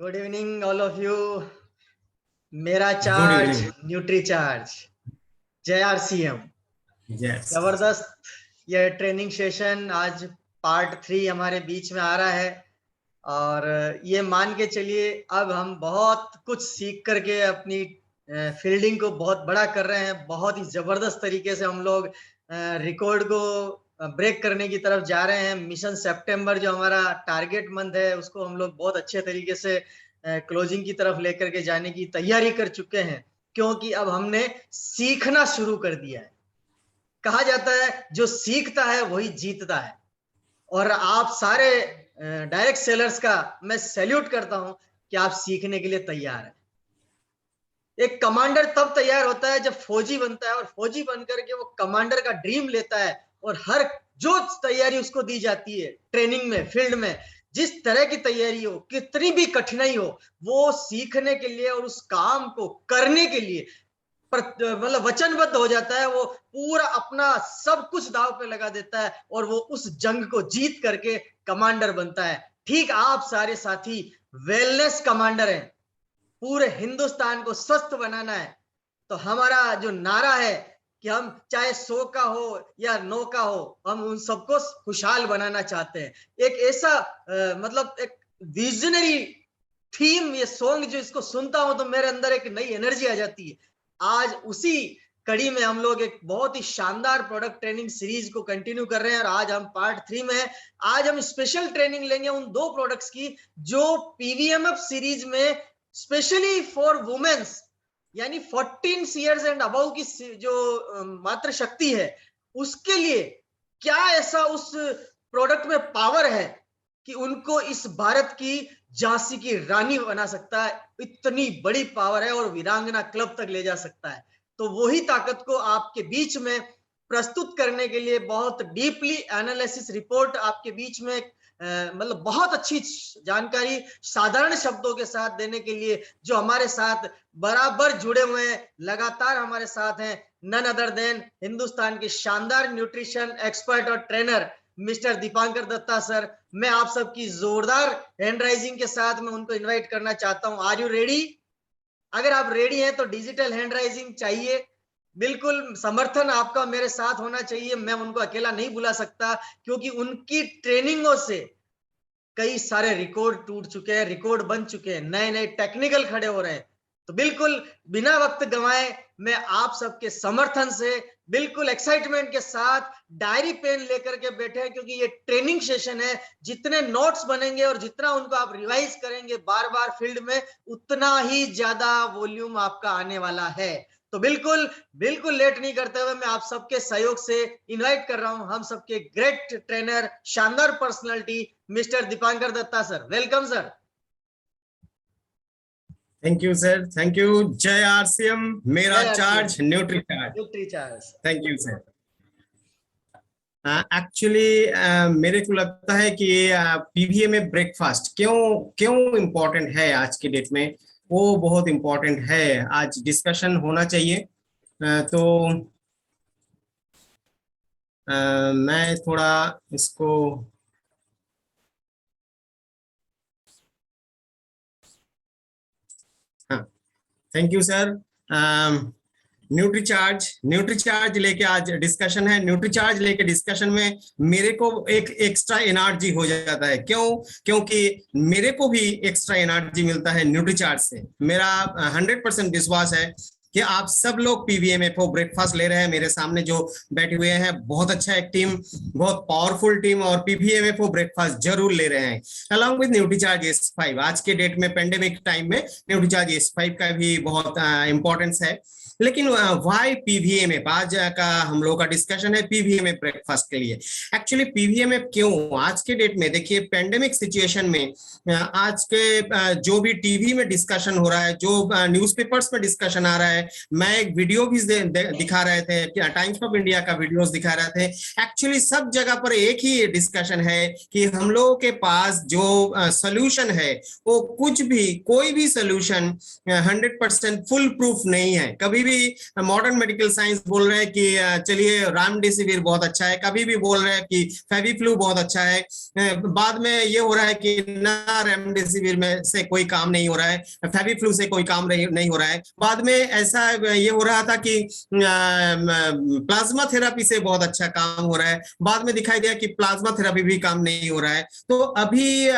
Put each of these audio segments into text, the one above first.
Good evening all of you. मेरा good charge evening. Nutricharge, जय RCM. Yes. जबरदस्त ये ट्रेनिंग सेशन आज पार्ट 3 हमारे बीच में आ रहा है। और ये मान के चलिए अब हम बहुत कुछ सीख करके अपनी फील्डिंग को बहुत बड़ा कर रहे हैं। बहुत ही जबरदस्त तरीके से हम लोग रिकॉर्ड को ब्रेक करने की तरफ जा रहे हैं। मिशन सितंबर जो हमारा टारगेट मंथ है उसको हम लोग बहुत अच्छे तरीके से क्लोजिंग की तरफ लेकर के जाने की तैयारी कर चुके हैं, क्योंकि अब हमने सीखना शुरू कर दिया है। कहा जाता है जो सीखता है वही जीतता है। और आप सारे डायरेक्ट सेलर्स का मैं सैल्यूट करता हूं कि आप सीखने के लिए तैयार हैं। एक कमांडर तब तैयार होता है जब फौजी बनता है, और फौजी बनकर के वो कमांडर का ड्रीम लेता है। और हर जो तैयारी उसको दी जाती है ट्रेनिंग में, फील्ड में, जिस तरह की तैयारी हो, कितनी भी कठिनाई हो, वो सीखने के लिए और उस काम को करने के लिए मतलब वचनबद्ध हो जाता है। वो पूरा अपना सब कुछ दांव पे लगा देता है और वो उस जंग को जीत करके कमांडर बनता है। ठीक आप सारे साथी वेलनेस कमांडर हैं। पूरे हिंदुस्तान को स्वस्थ बनाना है। तो हमारा जो नारा है कि हम चाहे 100 का हो या 9 का हो, हम उन सबको खुशहाल बनाना चाहते हैं। एक ऐसा मतलब एक विजनरी थीम, ये सॉन्ग जो इसको सुनता हूं तो मेरे अंदर एक नई एनर्जी आ जाती है। आज उसी कड़ी में हम लोग एक बहुत ही शानदार प्रोडक्ट ट्रेनिंग सीरीज को कंटिन्यू कर रहे हैं, और आज हम पार्ट 3 में हैं। आज हम स्पेशल ट्रेनिंग लेंगे उन 2 प्रोडक्ट्स की जो पीवीएमएफ सीरीज में स्पेशली फॉर वुमेन्स, यानी 14 ईयर्स एंड अबव की जो मात्र शक्ति है, उसके लिए क्या ऐसा उस प्रोडक्ट में पावर है कि उनको इस भारत की झांसी की रानी बना सकता है। इतनी बड़ी पावर है और वीरांगना क्लब तक ले जा सकता है। तो वही ताकत को आपके बीच में प्रस्तुत करने के लिए बहुत डीपली एनालिसिस रिपोर्ट आपके बीच में मतलब बहुत अच्छी जानकारी साधारण शब्दों के साथ देने के लिए जो हमारे साथ बराबर जुड़े हुए हैं, लगातार हमारे साथ हैं, नन अदर देन हिंदुस्तान के शानदार न्यूट्रिशन एक्सपर्ट और trainer mister Dipankar Datta sir. मैं आप सबकी जोरदार हैंड राइजिंग के साथ मैं उनको इनवाइट करना चाहता हूं। Are you ready? अगर आप रेडी हैं तो डिजिटल हैंड राइजिंग चाहिए। बिल्कुल समर्थन आपका मेरे साथ होना चाहिए। मैं उनको अकेला नहीं बुला सकता, क्योंकि उनकी ट्रेनिंगों से कई सारे रिकॉर्ड टूट चुके हैं, रिकॉर्ड बन चुके हैं, नए नए टेक्निकल खड़े हो रहे हैं। तो बिल्कुल बिना वक्त गंवाए मैं आप सबके समर्थन से बिल्कुल एक्साइटमेंट के साथ डायरी पेन लेकर के बैठे हैं, क्योंकि ये ट्रेनिंग सेशन है। जितने नोट्स बनेंगे और जितना उनको आप रिवाइज करेंगे बार बार फील्ड में, उतना ही ज्यादा वॉल्यूम आपका आने वाला है। तो बिल्कुल बिल्कुल लेट नहीं करते हुए मैं आप सबके सहयोग से इनवाइट कर रहा हूं हम सबके ग्रेट ट्रेनर, शानदार personality mister Dipankar Datta sir. Welcome sir. Thank you sir, thank you. जय आरसीएम, मेरा जय RCM charge Nutricharge. Nutricharge. Thank you sir. Actually मेरे को लगता है कि पीवीए में ब्रेकफास्ट क्यों क्यों इम्पोर्टेंट है आज की डेट में, वो बहुत इम्पोर्टेंट है। आज डिस्कशन होना चाहिए। तो मैं थोड़ा इसको thank you sir. Nutri charge लेके आज डिस्कशन है। न्यूट्री चार्ज लेके डिस्कशन में मेरे को एक एक्स्ट्रा एनर्जी हो जाता है। क्योंकि मेरे को भी एक्स्ट्रा एनर्जी मिलता है न्यूट्री चार्ज से। मेरा 100% विश्वास है कि आप सब लोग पीवीएमएफ ब्रेकफास्ट ले रहे हैं। मेरे सामने जो बैठे हुए हैं, बहुत अच्छा एक टीम, बहुत पावरफुल टीम, और पीवीएमएफ ब्रेकफास्ट जरूर ले रहे हैं अलॉन्ग विद न्यूट्रीचार्ज S5। आज के डेट में पेंडेमिक टाइम में न्यूट्रीचार्ज S5 का भी बहुत इंपॉर्टेंस है। लेकिन व्हाई पीवीएमएफ? आज का हम लोग का डिस्कशन है पीवीएमएफ ब्रेकफास्ट के लिए। एक्चुअली पीवीएमएफ क्यों? आज के डेट में देखिए, पेंडेमिक सिचुएशन में आज के जो भी टीवी में डिस्कशन हो रहा है, जो न्यूज़पेपर्स में डिस्कशन आ रहा है, मैं एक वीडियो भी दिखा रहे थे, टाइम्स ऑफ इंडिया का वीडियोस दिखा रहे थे। एक्चुअली सब जगह पर एक ही डिस्कशन है कि हम लोगों के पास जो सोल्यूशन है वो कुछ भी, कोई भी सोल्यूशन 100% फुल प्रूफ नहीं है। कभी भी भी मॉडर्न मेडिकल साइंस बोल रहे हैं कि चलिए रेमडेसिविर बहुत अच्छा है, कभी भी बोल रहे हैं कि फेविफ्लू बहुत अच्छा है, बाद में ये हो रहा है कि ना रेमडेसिविर में से कोई काम नहीं हो रहा है, फेविफ्लू से कोई काम नहीं हो रहा है, बाद में ऐसा ये हो रहा था कि प्लाज्मा थेरेपी से बहुत अच्छा काम हो रहा है, बाद में दिखाई दिया कि प्लाज्मा थेरेपी भी काम नहीं हो रहा है। तो अभी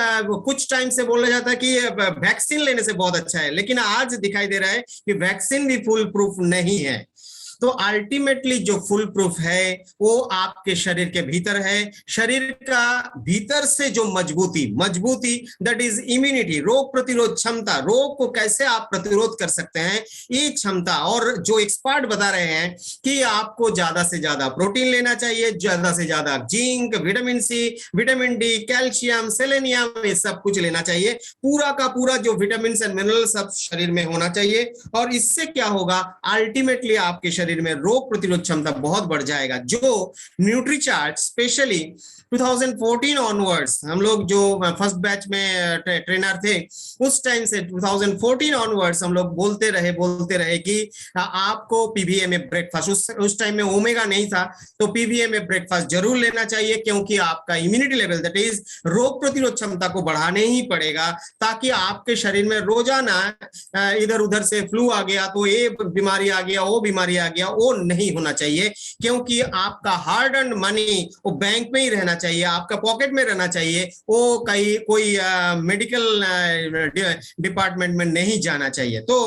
कुछ टाइम से बोला जाता है कि वैक्सीन लेने से बहुत अच्छा है, लेकिन आज दिखाई दे रहा है कि वैक्सीन भी फुल प्रूफ नहीं है। तो अल्टीमेटली जो फुल प्रूफ है वो आपके शरीर के भीतर है। शरीर का भीतर से जो मजबूती दैट इज इम्यूनिटी, रोग प्रतिरोध क्षमता, रोग को कैसे आप प्रतिरोध कर सकते हैं, ये क्षमता। और जो एक्सपर्ट बता रहे हैं कि आपको ज्यादा से ज्यादा प्रोटीन लेना चाहिए, ज्यादा से ज्यादा zinc, vitamin C, vitamin D, calcium, selenium, ये सब कुछ लेना चाहिए। पूरा का पूरा जो विटामिन एंड मिनरल सब शरीर में होना चाहिए। और इससे क्या होगा, अल्टीमेटली आपके शरीर में रोग प्रतिरोध क्षमता बहुत बढ़ जाएगा। जो न्यूट्रीचार्ज स्पेशली 2014 ऑनवर्ड्स, हम लोग जो फर्स्ट बैच में ट्रेनर थे उस टाइम से 2014 ऑनवर्ड्स हम लोग बोलते रहे कि आपको पीवीएमए ब्रेकफास्ट, उस टाइम में ओमेगा नहीं था, तो पीवीएमए ब्रेकफास्ट जरूर लेना चाहिए, क्योंकि आपका इम्यूनिटी लेवल दैट इज रोग प्रतिरोध क्षमता को बढ़ाने ही पड़ेगा, ताकि आपके शरीर में रोजाना इधर उधर से फ्लू आ गया तो ये बीमारी आ गया, वो बीमारी आ गया, वो नहीं होना चाहिए। क्योंकि आपका हार्ड अर्न्ड मनी वो बैंक में ही रहना चाहिए, आपका पॉकेट में रहना चाहिए, वो कोई मेडिकल डिपार्टमेंट में नहीं जाना चाहिए। तो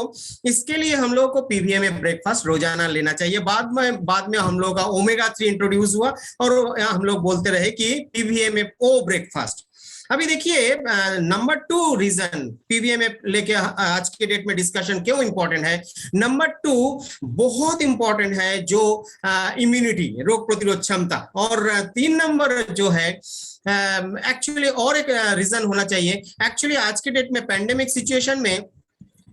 इसके लिए हम लोग को पीवीएमए ब्रेकफास्ट रोजाना लेना चाहिए। बाद में हम लोग का ओमेगा 3 इंट्रोड्यूस हुआ और हम लोग बोलते रहे कि पीवीएमए ओ ब्रेकफास्ट। अभी देखिए नंबर 2 रीजन पीवीएमए लेके आज के डेट में डिस्कशन क्यों इंपॉर्टेंट है। नंबर 2 बहुत इंपॉर्टेंट है, जो इम्यूनिटी, रोग प्रतिरोध क्षमता। और 3 नंबर जो है एक्चुअली और एक रीजन होना चाहिए। एक्चुअली आज के डेट में पैंडेमिक सिचुएशन में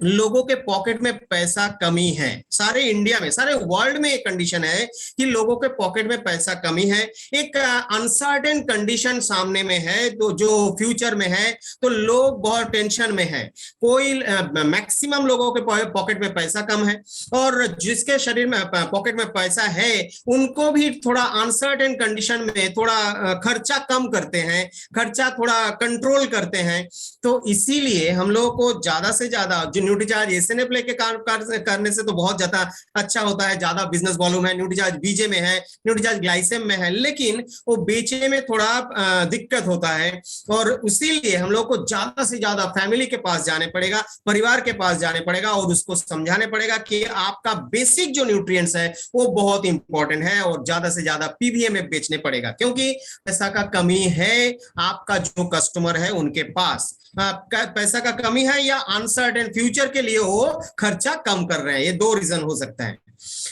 लोगों के पॉकेट में पैसा कमी है। सारे इंडिया में, सारे वर्ल्ड में एक कंडीशन है कि लोगों के पॉकेट में पैसा कमी है। एक अनसर्टेन कंडीशन सामने में है, तो जो फ्यूचर में है, तो लोग बहुत टेंशन में है। कोई मैक्सिमम लोगों के पॉकेट में पैसा कम है, और जिसके शरीर में पॉकेट में पैसा है उनको भी थोड़ा अनसर्टेन कंडीशन में थोड़ा खर्चा कम करते हैं, खर्चा थोड़ा कंट्रोल करते हैं। तो इसीलिए हम लोगों को ज्यादा से ज्यादा जो न्यूट्रीचार्ज एसएनएफ लेके काम करने से तो बहुत ज्यादा अच्छा होता है, ज्यादा बिजनेस वॉल्यूम है, न्यूट्रीचार्ज बीजे में है, न्यूट्रीचार्ज ग्लाइसेम में है, लेकिन वो बेचे में थोड़ा दिक्कत होता है। और इसीलिए हम लोग को ज्यादा से ज्यादा फैमिली के पास जाने पड़ेगा, परिवार के पास जाने पड़ेगा, और उसको समझाने पड़ेगा कि आपका बेसिक जो न्यूट्रिएंट्स है वो बहुत इंपॉर्टेंट है, और ज्यादा से ज्यादा पीवीएमए बेचने पड़ेगा। क्योंकि पैसा का कमी है आपका जो कस्टमर है उनके पास, पैसा का कमी है या अनसर्टेन फ्यूचर के लिए वो खर्चा कम कर रहे हैं। ये 2 रीजन हो सकता है।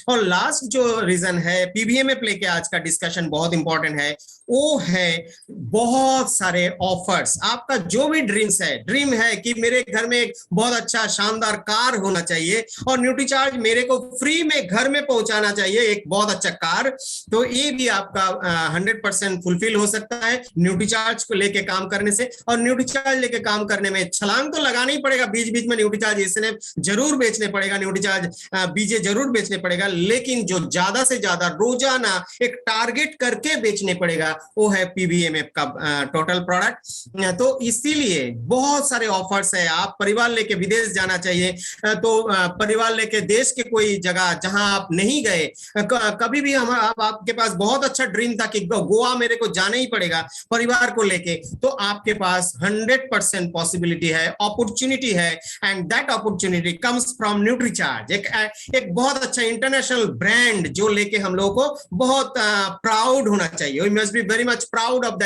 और लास्ट जो रीजन है पीवीएमए प्ले के आज का डिस्कशन बहुत इंपॉर्टेंट है, वो है बहुत सारे ऑफर्स। आपका जो भी ड्रीम है कि मेरे घर में एक बहुत अच्छा शानदार कार होना चाहिए और न्यूट्रीचार्ज मेरे को फ्री में घर में पहुंचाना चाहिए एक बहुत अच्छा कार, तो ये भी आपका 100% फुलफिल हो सकता है न्यूट्रीचार्ज को लेके काम करने से। और न्यूट्रीचार्ज लेके काम करने में छलांग तो लगाना ही पड़ेगा, बीच बीच में न्यूट्रीचार्ज एसएनएफ जरूर बेचने पड़ेगा, न्यूट्रीचार्ज बीजे जरूर बेचने पड़ेगा, लेकिन जो ज्यादा से ज्यादा रोजाना एक टारगेट करके बेचने पड़ेगा वो है पीवीएमए का टोटल प्रोडक्ट। तो इसीलिए बहुत सारे ऑफर्स है। आप परिवार लेके विदेश जाना चाहिए तो परिवार लेके देश के कोई जगह जहां आप नहीं गए, कभी भी आपके पास बहुत अच्छा ड्रीम था कि गोवा मेरे को जाना ही पड़ेगा परिवार को लेके, तो आपके पास 100% पॉसिबिलिटी है, अपॉर्चुनिटी है, and that opportunity comes from Nutricharge. एक बहुत अच्छा इंटरनेशनल ब्रांड जो लेके हम लोगों को बहुत प्राउड होना चाहिए। We must be very much proud of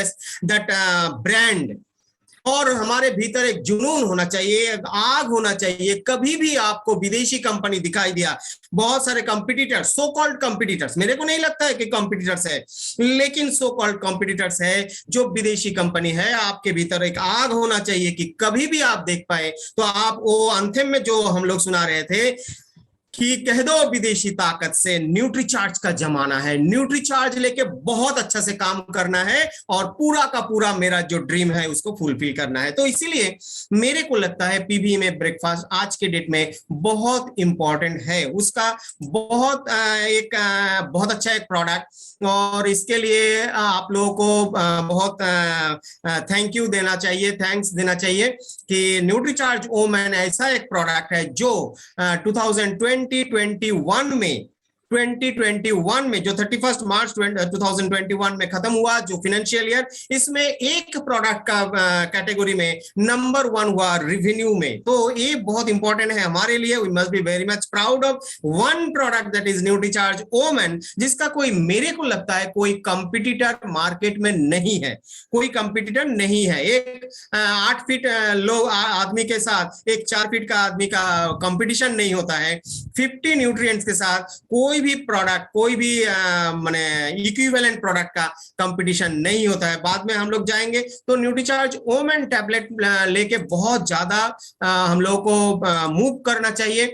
that brand. और हमारे भीतर एक जुनून होना चाहिए, एक आग होना चाहिए। कभी भी आपको विदेशी कंपनी दिखाई दिया, बहुत सारे कंपटीटर्स, सो कॉल्ड कंपटीटर्स, मेरे को नहीं लगता है कि कंपटीटर्स है, लेकिन सो कॉल्ड कंपटीटर्स है जो विदेशी कंपनी है, आपके भीतर एक आग होना चाहिए कि कभी भी आप देख पाए तो आप वो अंतिम में जो हम लोग सुना रहे थे कि कह दो विदेशी ताकत से, न्यूट्रीचार्ज का जमाना है। न्यूट्रीचार्ज लेके बहुत अच्छा से काम करना है और पूरा का पूरा मेरा जो ड्रीम है उसको फुलफिल करना है। तो इसीलिए मेरे को लगता है पीबी में ब्रेकफास्ट आज के डेट में बहुत इंपॉर्टेंट है। उसका बहुत बहुत अच्छा एक प्रोडक्ट, और इसके लिए आप लोगों को बहुत थैंक यू देना चाहिए, थैंक्स देना चाहिए कि न्यूट्रीचार्ज ओमेन ऐसा एक प्रोडक्ट है जो 2021 में जो 31 मार्च 2021 में खत्म हुआ, जो फाइनेंशियल ईयर, इसमें एक प्रोडक्ट का कैटेगरी में नंबर 1 हुआ रेवेन्यू में। तो ये बहुत इंपॉर्टेंट है हमारे लिए। We must be very much proud of one product that is Nutricharge women, जिसका कोई, मेरे को लगता है कोई कंपटीटर मार्केट में नहीं है, कोई कंपटीटर नहीं है। एक 8 फीट लो आदमी के साथ एक 4 फीट का आदमी का कंपटीशन नहीं होता है। 50 न्यूट्रिएंट्स के साथ कोई भी प्रोडक्ट, कोई भी माने इक्विवेलेंट प्रोडक्ट का कंपटीशन नहीं होता है। बाद में हम लोग जाएंगे तो न्यूट्रीचार्ज ओमेन टैबलेट लेके बहुत ज्यादा हम लोग को मूव करना चाहिए,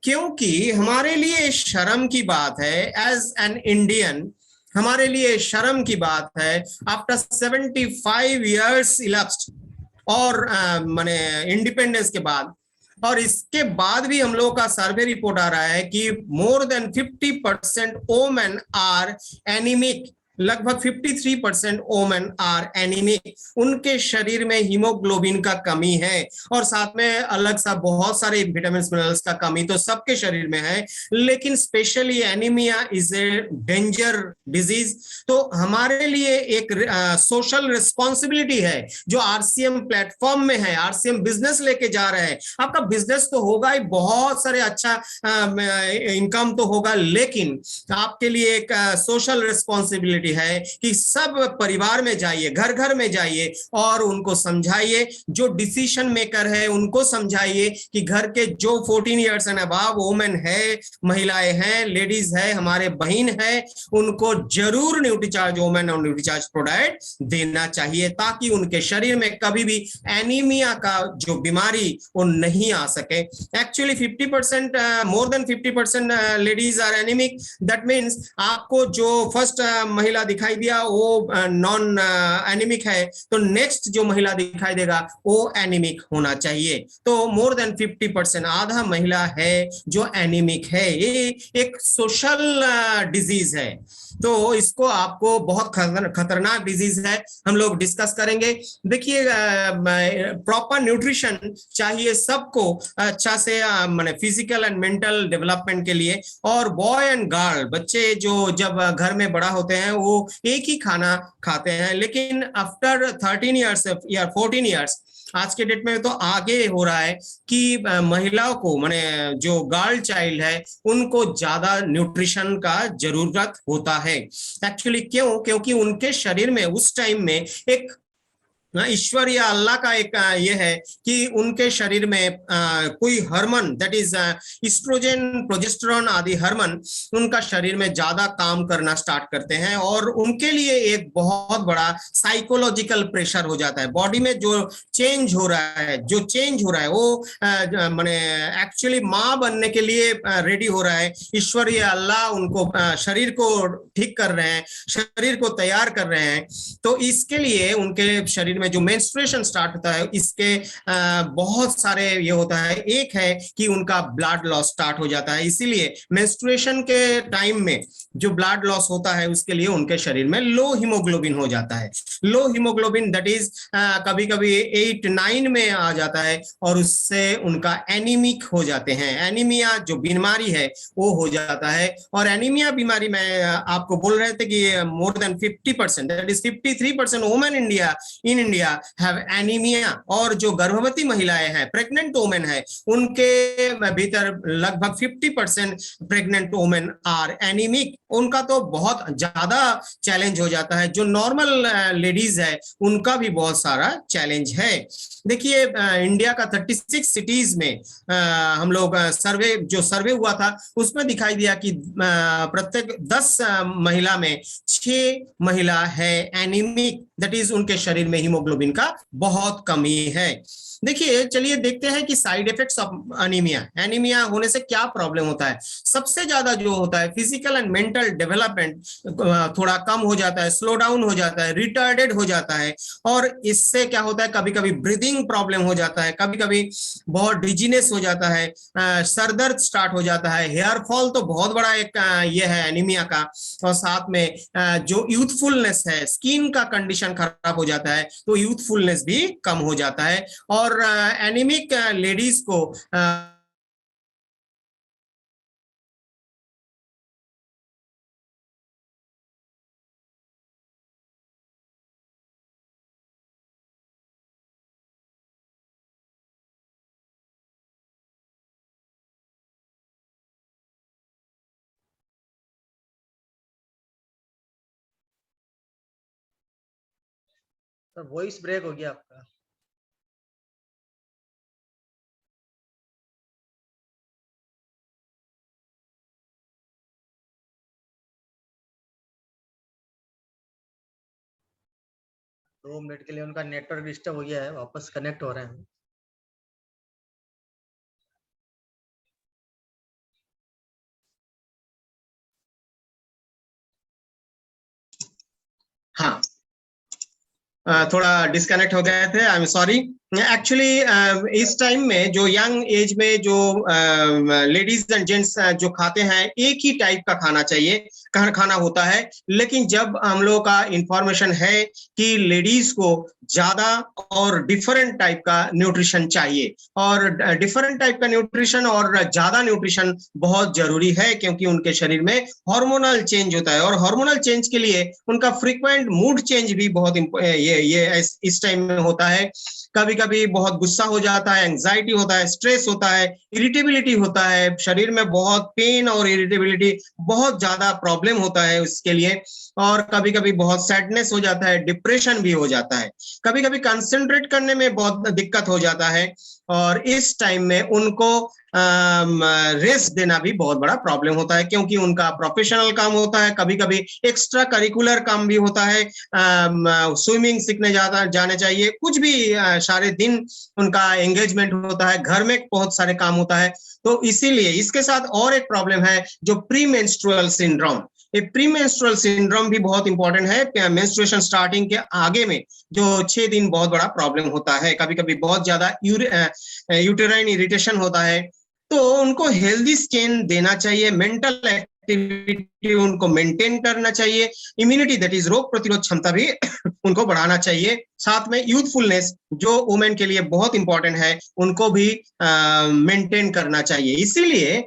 क्योंकि हमारे लिए शर्म की बात है एज एन इंडियन, हमारे लिए शर्म की बात है आफ्टर 75 इयर्स इलेप्स्ड और माने इंडिपेंडेंस के बाद, और इसके बाद भी हम लोगों का सर्वे रिपोर्ट आ रहा है कि more than 50% women are anaemic, लगभग 53% वोमेन आर एनीमिक। उनके शरीर में हीमोग्लोबिन का कमी है और साथ में अलग सा बहुत सारे विटामिन मिनरल्स का कमी तो सबके शरीर में है, लेकिन specially anaemia is a danger disease. तो हमारे लिए एक सोशल रिस्पॉन्सिबिलिटी है जो आरसीएम प्लेटफॉर्म में है। आरसीएम बिजनेस लेके जा रहे हैं, आपका बिजनेस तो होगा ही, बहुत सारे अच्छा इनकम तो होगा, लेकिन आपके लिए एक सोशल रिस्पॉन्सिबिलिटी है कि सब परिवार में जाइए, घर घर में जाइए और उनको समझाइए, जो डिसीजन मेकर है उनको समझाइए कि घर के जो 14 इयर्स एंड अबव वुमेन है, महिलाएं हैं, लेडीज है, हमारे बहन है, उनको जरूर न्यूट्रीचार्ज वुमेन और न्यूट्रीचार्ज प्रोडक्ट देना चाहिए, ताकि उनके शरीर में कभी भी एनीमिया का जो बीमारी वो नहीं आ सके। Actually 50% more than 50% ladies are anaemic. That means आपको जो फर्स्ट महिला दिखाई दिया वो नॉन एनीमिक है, तो नेक्स्ट जो महिला दिखाई देगा वो एनीमिक होना चाहिए। तो मोर देन 50%, आधा महिला है जो एनीमिक है। ये एक सोशल डिजीज है, तो इसको आपको बहुत खतरनाक डिजीज है, हम लोग डिस्कस करेंगे। देखिए प्रॉपर न्यूट्रिशन चाहिए सबको अच्छा से, माने फिजिकल एंड मेंटल डेवलपमेंट के लिए। और बॉय एंड गर्ल, बच्चे जो जब घर में बड़ा होते हैं वो एक ही खाना खाते हैं, लेकिन आफ्टर 13 इयर्स या 14 इयर्स आज के डेट में तो आगे हो रहा है कि महिलाओं को, माने जो गर्ल चाइल्ड है उनको ज्यादा न्यूट्रिशन का जरूरत होता है। एक्चुअली क्यों? क्योंकि उनके शरीर में उस टाइम में एक ईश्वर या अल्लाह का एक ये है कि उनके शरीर में कोई hormone, that is oestrogen, progesterone आदि हार्मोन उनका शरीर में ज्यादा काम करना स्टार्ट करते हैं और उनके लिए एक बहुत बड़ा साइकोलॉजिकल प्रेशर हो जाता है। बॉडी में जो चेंज हो रहा है वो माने एक्चुअली माँ बनने के लिए रेडी हो रहा है। ईश्वर या अल्लाह उनको शरीर को ठीक कर रहे हैं, शरीर को तैयार कर रहे हैं। तो इसके लिए उनके शरीर में जो मेंस्ट्रुएशन स्टार्ट होता है, इसके बहुत सारे ये होता है। एक है कि उनका ब्लड लॉस स्टार्ट हो जाता है, इसीलिए मेंस्ट्रुएशन के टाइम में जो ब्लड लॉस होता है उसके लिए उनके शरीर में लो हीमोग्लोबिन हो जाता है। लो हीमोग्लोबिन दैट इज कभी कभी 8-9 में आ जाता है और उससे उनका एनीमिक हो जाते हैं। एनीमिया जो बीमारी है वो हो जाता है। और एनीमिया बीमारी में आपको बोल रहे थे कि more than 50%, that is 53% women in India have anaemia. और जो गर्भवती महिलाएं हैं, प्रेग्नेंट वुमेन है, उनके भीतर लगभग 50% प्रेग्नेंट वुमेन आर एनीमिक। उनका तो बहुत ज्यादा चैलेंज हो जाता है। जो नॉर्मल लेडीज है उनका भी बहुत सारा चैलेंज है। देखिए इंडिया का 36 सिटीज में हम लोग सर्वे हुआ था, उसमें दिखाई दिया कि प्रत्येक 10 महिला में 6 महिला है एनीमिक। दैट इज उनके शरीर में हीमोग्लोबिन का बहुत कमी है। देखिए, चलिए देखते हैं कि side effects of anaemia, anaemia होने से क्या प्रॉब्लम होता है। सबसे ज्यादा जो होता है फिजिकल एंड मेंटल डेवलपमेंट थोड़ा कम हो जाता है, स्लो डाउन हो जाता है, रिटार्डेड हो जाता है, और इससे क्या होता है, कभी कभी ब्रीदिंग प्रॉब्लम हो जाता है, कभी कभी बहुत डिजीनेस हो जाता है, सर दर्द स्टार्ट हो जाता है, हेयर फॉल तो बहुत बड़ा एक ये है एनीमिया का, और साथ में जो यूथफुलनेस है, स्किन का कंडीशन खराब हो जाता है, तो यूथफुलनेस भी कम हो जाता है। और एनीमिक लेडीज को तो वॉइस ब्रेक हो गया आपका। दो मिनट के लिए उनका नेटवर्क डिस्टर्ब हो गया है, वापस कनेक्ट हो रहे हैं। हाँ, थोड़ा डिस्कनेक्ट हो गए थे, आई एम सॉरी। एक्चुअली इस टाइम में जो यंग एज में जो लेडीज एंड जेंट्स जो खाते हैं, एक ही टाइप का खाना चाहिए, खाना होता है। लेकिन जब हम लोग का इंफॉर्मेशन है कि लेडीज को ज्यादा और डिफरेंट टाइप का न्यूट्रिशन चाहिए, और डिफरेंट टाइप का न्यूट्रिशन और ज्यादा न्यूट्रिशन बहुत जरूरी है, क्योंकि उनके शरीर में हार्मोनल चेंज होता है, और हार्मोनल चेंज के लिए उनका फ्रीक्वेंट मूड चेंज भी बहुत ये इस टाइम में होता है। कभी कभी बहुत गुस्सा हो जाता है, एंजाइटी होता है, स्ट्रेस होता है, इरिटेबिलिटी होता है, शरीर में बहुत पेन और इरिटेबिलिटी, बहुत ज्यादा प्रॉब्लम होता है उसके लिए, और कभी कभी बहुत सैडनेस हो जाता है, डिप्रेशन भी हो जाता है, कभी कभी कंसंट्रेट करने में बहुत दिक्कत हो जाता है, और इस टाइम में उनको रेस्ट देना भी बहुत बड़ा प्रॉब्लम होता है, क्योंकि उनका प्रोफेशनल काम होता है, कभी कभी एक्स्ट्रा करिकुलर काम भी होता है, स्विमिंग सीखने जाने चाहिए, कुछ भी सारे दिन उनका एंगेजमेंट होता है, घर में बहुत सारे काम होता है। तो इसीलिए इसके साथ और एक प्रॉब्लम है जो प्री मेंस्ट्रुअल सिंड्रोम। ये प्री मेंस्ट्रुअल सिंड्रोम भी बहुत इंपॉर्टेंट है। मेंस्ट्रुएशन स्टार्टिंग के आगे में जो 6 दिन बहुत बड़ा प्रॉब्लम होता है, कभी कभी बहुत ज्यादा यूटेराइन इरिटेशन होता है, तो उनको हेल्दी स्किन देना चाहिए, मेंटल एक्टिविटी उनको मेंटेन करना चाहिए, इम्यूनिटी दैट इज रोग प्रतिरोध क्षमता भी उनको बढ़ाना चाहिए, साथ में यूथफुलनेस जो वुमेन के लिए बहुत इंपॉर्टेंट है उनको भी मेंटेन करना चाहिए। इसीलिए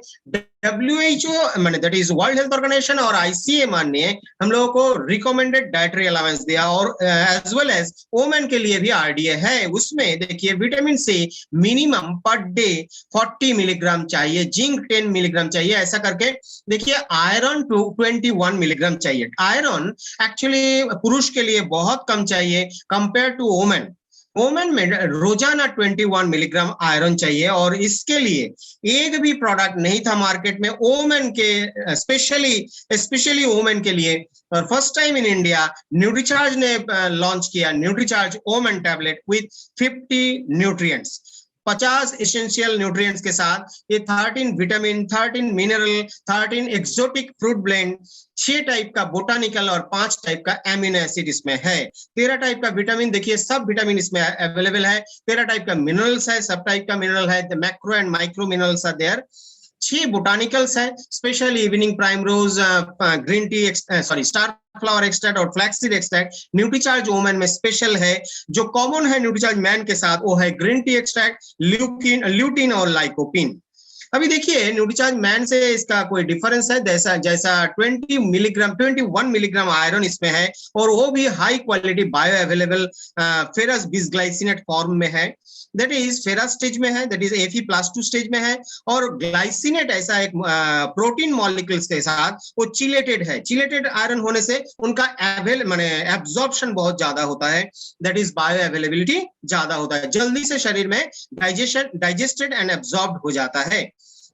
WHO माने that is world health organisation और ICMR ने हम लोगों को रिकमेंडेड डाइटरी अलाउंस दिया, और एज वेल एज वुमेन के लिए भी RDA है। उसमें देखिए vitamin C minimum per day 40 milligram चाहिए, जिंक 10 मिलीग्राम चाहिए, ऐसा करके देखिए आयरन 21 मिलीग्राम चाहिए। आयरन एक्चुअली पुरुष के लिए बहुत कम चाहिए कंपेयर टू वुमेन। वुमेन में रोजाना 21 मिलीग्राम आयरन चाहिए, और इसके लिए एक भी प्रोडक्ट नहीं था मार्केट में वुमेन के, स्पेशली वुमेन के लिए। और first time in India Nutricharge ने लॉन्च किया Nutricharge women tablet with 50 nutrients, 50 essential nutrients के साथ। ये 13 vitamin, 13 mineral, 13 exotic fruit blend, 6 type का बोटानिकल और 5 टाइप का एमिनो एसिड इसमें है, 13 टाइप का विटामिन, देखिए सब विटामिन इसमें अवेलेबल है, 13 टाइप का मिनरल्स है, सब टाइप का मिनरल है, the macro and micro minerals are there, 6 botanicals है, special evening primrose, green tea, sorry star flower extract और फ्लैक्सीड एक्सट्रैक्ट। न्यूट्रीचार्ज वुमेन में स्पेशल है, जो कॉमन है न्यूट्रीचार्ज मैन के साथ वो है ग्रीन टी एक्सट्रैक्ट, ल्यूटिन और लाइकोपिन। अभी देखिए न्यूट्रीचार्ज मैन से इसका कोई डिफरेंस है, जैसा 21 मिलीग्राम आयरन इसमें है, और वो भी high quality bio available ferrous bisglycinate form में है, दैट इज फेरस स्टेज में है, दैट इज Fe+2 स्टेज में है, और ग्लाइसिनेट ऐसा एक प्रोटीन मॉलिक्यूल्स के साथ वो चिलेटेड है। चिलेटेड आयरन होने से उनका माने एब्जॉर्प्शन बहुत ज्यादा होता है, दैट इज बायो अवेलेबिलिटी ज्यादा होता है, जल्दी से शरीर में डाइजेस्टेड एंड एब्जॉर्ब्ड हो जाता है।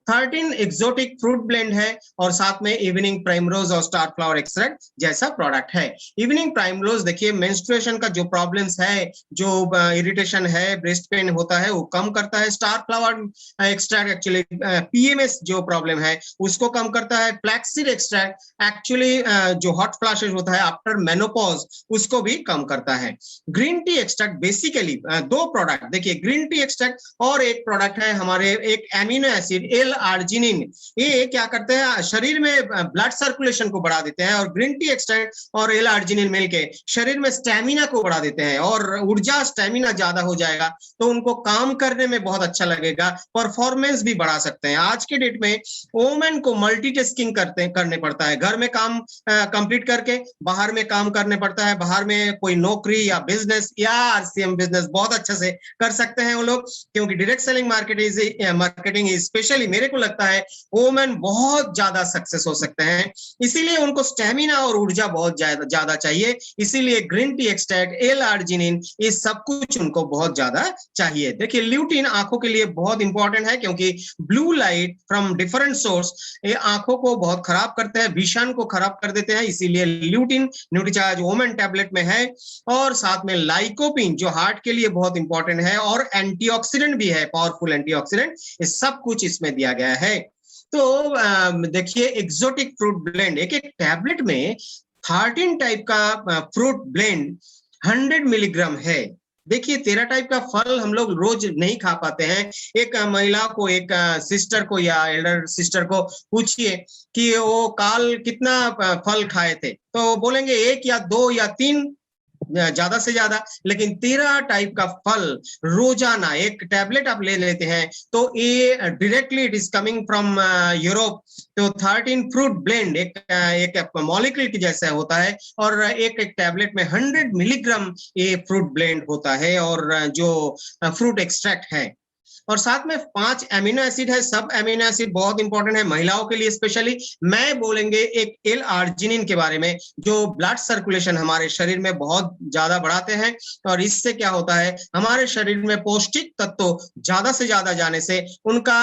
13 एक्सोटिक फ्रूट ब्लेंड है और साथ में इवनिंग प्राइमरोज और स्टार फ्लावर एक्सट्रैक्ट जैसा प्रोडक्ट है। इवनिंग प्राइमरोज देखिए मेंस्ट्रुएशन का जो प्रॉब्लम्स है, जो इरिटेशन है, ब्रेस्ट पेन होता है वो कम करता है। Star flower extract actually PMS जो प्रॉब्लम है उसको कम करता है। फ्लैक्सीड एक्सट्रैक्ट एक्चुअली जो हॉट फ्लैशेस होता है आफ्टर मेनोपॉज उसको भी कम करता है। ग्रीन टी एक्सट्रैक्ट बेसिकली दो प्रोडक्ट देखिए, ग्रीन टी एक्सट्रैक्ट और एक प्रोडक्ट है हमारे एक एमिनो एसिड एल आर्जिनिन, ये क्या करते हैं शरीर में ब्लड सर्कुलेशन को बढ़ा देते हैं और ग्रीन टी एक्सट्रैक्ट और एल आर्जिनिन मिलके शरीर में स्टैमिना को बढ़ा देते हैं और ऊर्जा स्टैमिना ज्यादा हो जाएगा तो उनको काम करने में बहुत अच्छा लगेगा, परफॉर्मेंस भी बढ़ा सकते हैं। आज के डेट में वोमेन को मल्टीटास्किंग करने पड़ता है, घर में काम कंप्लीट करके बाहर में काम करने पड़ता है, बाहर में कोई नौकरी या बिजनेस या आरसीएम बिजनेस बहुत अच्छे से कर सकते हैं वो लोग, क्योंकि डायरेक्ट सेलिंग मार्केटिंग स्पेशली मेरे को लगता है वोमेन बहुत ज्यादा सक्सेस हो सकते हैं। इसीलिए उनको स्टेमिना और ऊर्जा बहुत ज्यादा चाहिए, इसीलिए green tea extract, L arginine, ये सब कुछ उनको बहुत ज्यादा चाहिए। देखिए ल्यूटिन आंखों के लिए बहुत इंपॉर्टेंट है क्योंकि blue light from different source ये आंखों को बहुत खराब करते हैं, विजन को खराब कर देते हैं, इसीलिए ल्यूटिन न्यूट्रीचार्ज वोमेन टैबलेट में है। और साथ में लाइकोपिन जो हार्ट के लिए बहुत इंपॉर्टेंट है और एंटीऑक्सीडेंट भी है, पावरफुल एंटीऑक्सीडेंट, ये सब कुछ इसमें दिया गया है। तो देखिए एक्सोटिक फ्रूट ब्लेंड एक एक टैबलेट में 13 टाइप का फ्रूट ब्लेंड 100 मिलीग्राम है। देखिए 13 टाइप का फल हम लोग रोज नहीं खा पाते हैं। एक महिला को, एक सिस्टर को या एल्डर सिस्टर को पूछिए कि वो काल कितना फल खाए थे तो बोलेंगे 1 या 2 या 3 ज्यादा से ज्यादा, लेकिन 13 टाइप का फल रोजाना एक टैबलेट आप ले लेते हैं तो ये directly it is coming from Europe. तो 13 फ्रूट ब्लेंड एक मॉलिक्यूल के जैसा होता है और एक टैबलेट में 100 मिलीग्राम ये फ्रूट ब्लेंड होता है और जो फ्रूट एक्सट्रैक्ट है। और साथ में 5 एमिनो एसिड है, सब एमिनो एसिड बहुत इंपॉर्टेंट है महिलाओं के लिए स्पेशली। मैं बोलेंगे एक एल आर्जिनिन के बारे में जो ब्लड सर्कुलेशन हमारे शरीर में बहुत ज्यादा बढ़ाते हैं और इससे क्या होता है हमारे शरीर में पौष्टिक तत्व ज्यादा से ज्यादा जाने से उनका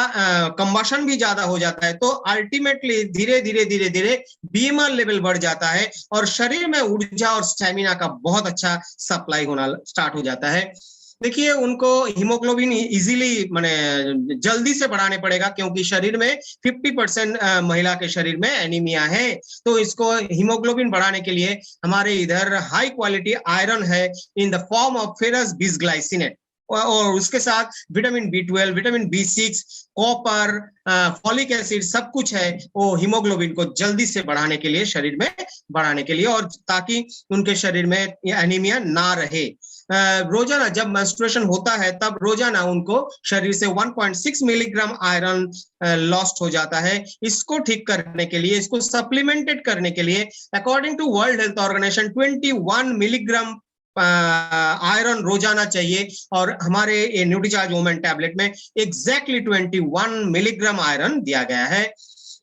कंबशन भी ज्यादा हो जाता है, तो अल्टीमेटली धीरे धीरे धीरे धीरे बीएमआर लेवल बढ़ जाता है और शरीर में ऊर्जा और स्टेमिना का बहुत अच्छा सप्लाई होना स्टार्ट हो जाता है। देखिए उनको हीमोग्लोबिन इजीली माने जल्दी से बढ़ाने पड़ेगा क्योंकि शरीर में 50% महिला के शरीर में एनीमिया है, तो इसको हीमोग्लोबिन बढ़ाने के लिए हमारे इधर हाई क्वालिटी आयरन है in the form of ferrous bisglycinate और उसके साथ vitamin B12, vitamin B6, copper, folic acid सब कुछ है वो हीमोग्लोबिन को जल्दी से बढ़ाने के लिए, शरीर में बढ़ाने के लिए और ताकि उनके शरीर में एनीमिया ना रहे। रोजाना जब मेंस्ट्रुएशन होता है तब रोजाना उनको शरीर से 1.6 मिलीग्राम आयरन लॉस्ट हो जाता है। इसको ठीक करने के लिए, इसको सप्लीमेंटेड करने के लिए according to world health organisation 21 milligram iron रोजाना चाहिए और हमारे न्यूट्रीचार्ज वोमेन टैबलेट में एग्जैक्टली 21 मिलीग्राम आयरन दिया गया है।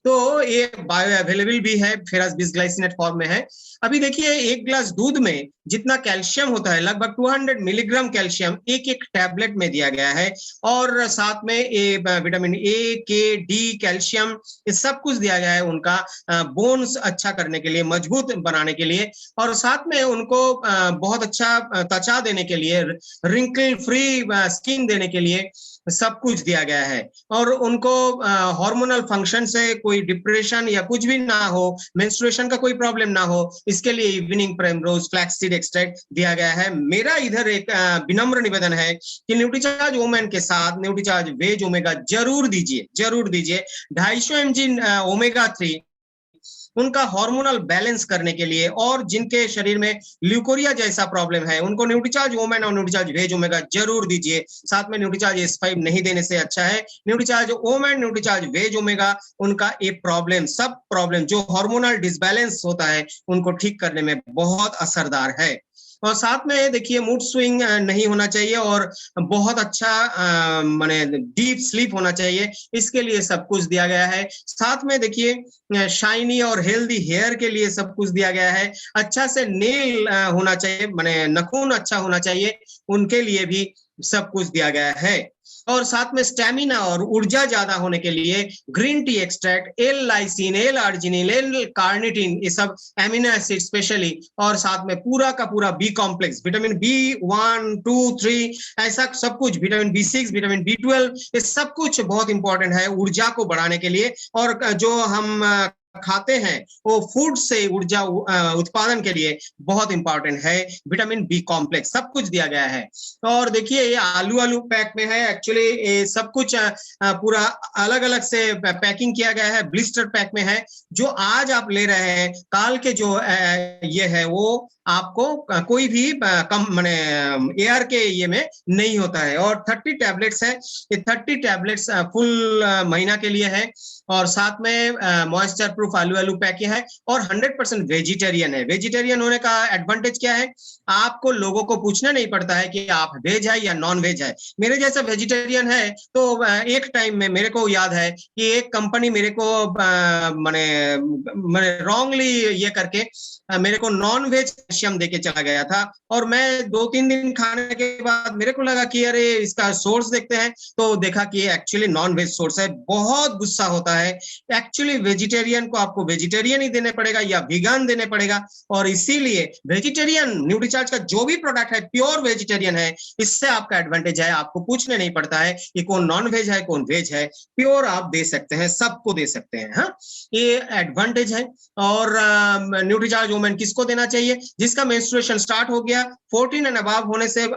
तो ये बायो अवेलेबल भी है, फेरस बिसग्लाइसिनेट फॉर्म में है। अभी देखिए एक गिलास दूध में जितना कैल्शियम होता है लगभग 200 मिलीग्राम कैल्शियम एक एक टैबलेट में दिया गया है और साथ में विटामिन ए, के, डी, कैल्शियम ये सब कुछ दिया गया है उनका बोन्स अच्छा करने के लिए, मजबूत बनाने के लिए और साथ में उनको बहुत अच्छा त्वचा देने के लिए, रिंकल फ्री स्किन देने के लिए सब कुछ दिया गया है और उनको हार्मोनल फंक्शन से कोई डिप्रेशन या कुछ भी ना हो, मेंस्ट्रुएशन का कोई प्रॉब्लम ना हो, इसके लिए इवनिंग प्राइमरोज फ्लैक्ससीड एक्सट्रैक्ट दिया गया है। मेरा इधर एक विनम्र निवेदन है कि न्यूट्रीचार्ज वोमेन के साथ न्यूट्रीचार्ज वेज ओमेगा जरूर दीजिए, जरूर दीजिए। 250 mg ओमेगा 3 उनका हार्मोनल बैलेंस करने के लिए और जिनके शरीर में ल्यूकोरिया जैसा प्रॉब्लम है उनको न्यूट्रीचार्ज वोमेन और न्यूट्रीचार्ज वेज ओमेगा जरूर दीजिए। साथ में न्यूट्रीचार्ज S5 नहीं देने से अच्छा है Nutricharge women, Nutricharge veg omega उनका ये प्रॉब्लम, सब प्रॉब्लम जो हार्मोनल डिसबैलेंस होता है उनको ठीक करने में बहुत असरदार है। और साथ में देखिए मूड स्विंग नहीं होना चाहिए और बहुत अच्छा माने डीप स्लीप होना चाहिए, इसके लिए सब कुछ दिया गया है। साथ में देखिए शाइनी और हेल्दी हेयर के लिए सब कुछ दिया गया है। अच्छा से नेल होना चाहिए, माने नाखून अच्छा होना चाहिए, उनके लिए भी सब कुछ दिया गया है। और साथ में स्टेमिना और ऊर्जा ज्यादा होने के लिए green tea extract, L lysine, L arginine, L carnitine, ये सब एमिनो एसिड स्पेशली, और साथ में पूरा का पूरा बी कॉम्प्लेक्स, विटामिन B1, 2, 3, ऐसा सब कुछ, विटामिन B6, विटामिन B12, ये सब कुछ बहुत इंपॉर्टेंट है ऊर्जा को बढ़ाने के लिए। और जो हम खाते हैं वो फूड से ऊर्जा उत्पादन के लिए बहुत इंपॉर्टेंट है। विटामिन बी कॉम्प्लेक्स सब कुछ दिया गया है। और देखिए ये आलू पैक में है, एक्चुअली ये सब कुछ पूरा अलग अलग से पैकिंग किया गया है, ब्लिस्टर पैक में है। जो आज आप ले रहे हैं, काल के जो ये है वो आपको कोई भी कम माने एयर के ये में नहीं होता है। और 30 टैबलेट्स है, ये 30 टैबलेट्स फुल महीना के लिए है। और साथ में मॉइस्चर प्रूफ आलू पैक है और 100% वेजिटेरियन है। वेजिटेरियन होने का एडवांटेज क्या है, आपको लोगों को पूछना नहीं पड़ता है कि आप वेज है या नॉन वेज है। मेरे जैसा वेजिटेरियन है तो एक टाइम में मेरे को याद है कि एक कंपनी मेरे को मैंने रॉन्गली ये करके मेरे को नॉन वेज कैल्शियम देके चला गया था। और मैं 2-3 दिन खाने के बाद मेरे को लगा कि अरे इसका सोर्स देखते हैं, तो देखा कि एक्चुअली नॉन वेज सोर्स है। बहुत गुस्सा होता है। एक्चुअली वेजिटेरियन को आपको वेजिटेरियन ही देने पड़ेगा या वीगन देने पड़ेगा। और इसीलिए वेजिटेरियन न्यूट्रीचार्ज का जो भी प्रोडक्ट है प्योर वेजिटेरियन है, इससे आपका एडवांटेज है, आपको पूछने नहीं पड़ता है कि कौन नॉन वेज है कौन वेज है, प्योर आप दे सकते हैं, सबको दे सकते हैं। हाँ, ये एडवांटेज है। और न्यूट्रीचार्ज वुमेन किसको देना चाहिए, जिसका मेंस्ट्रुएशन स्टार्ट हो गया, 14 एंड अबव होने से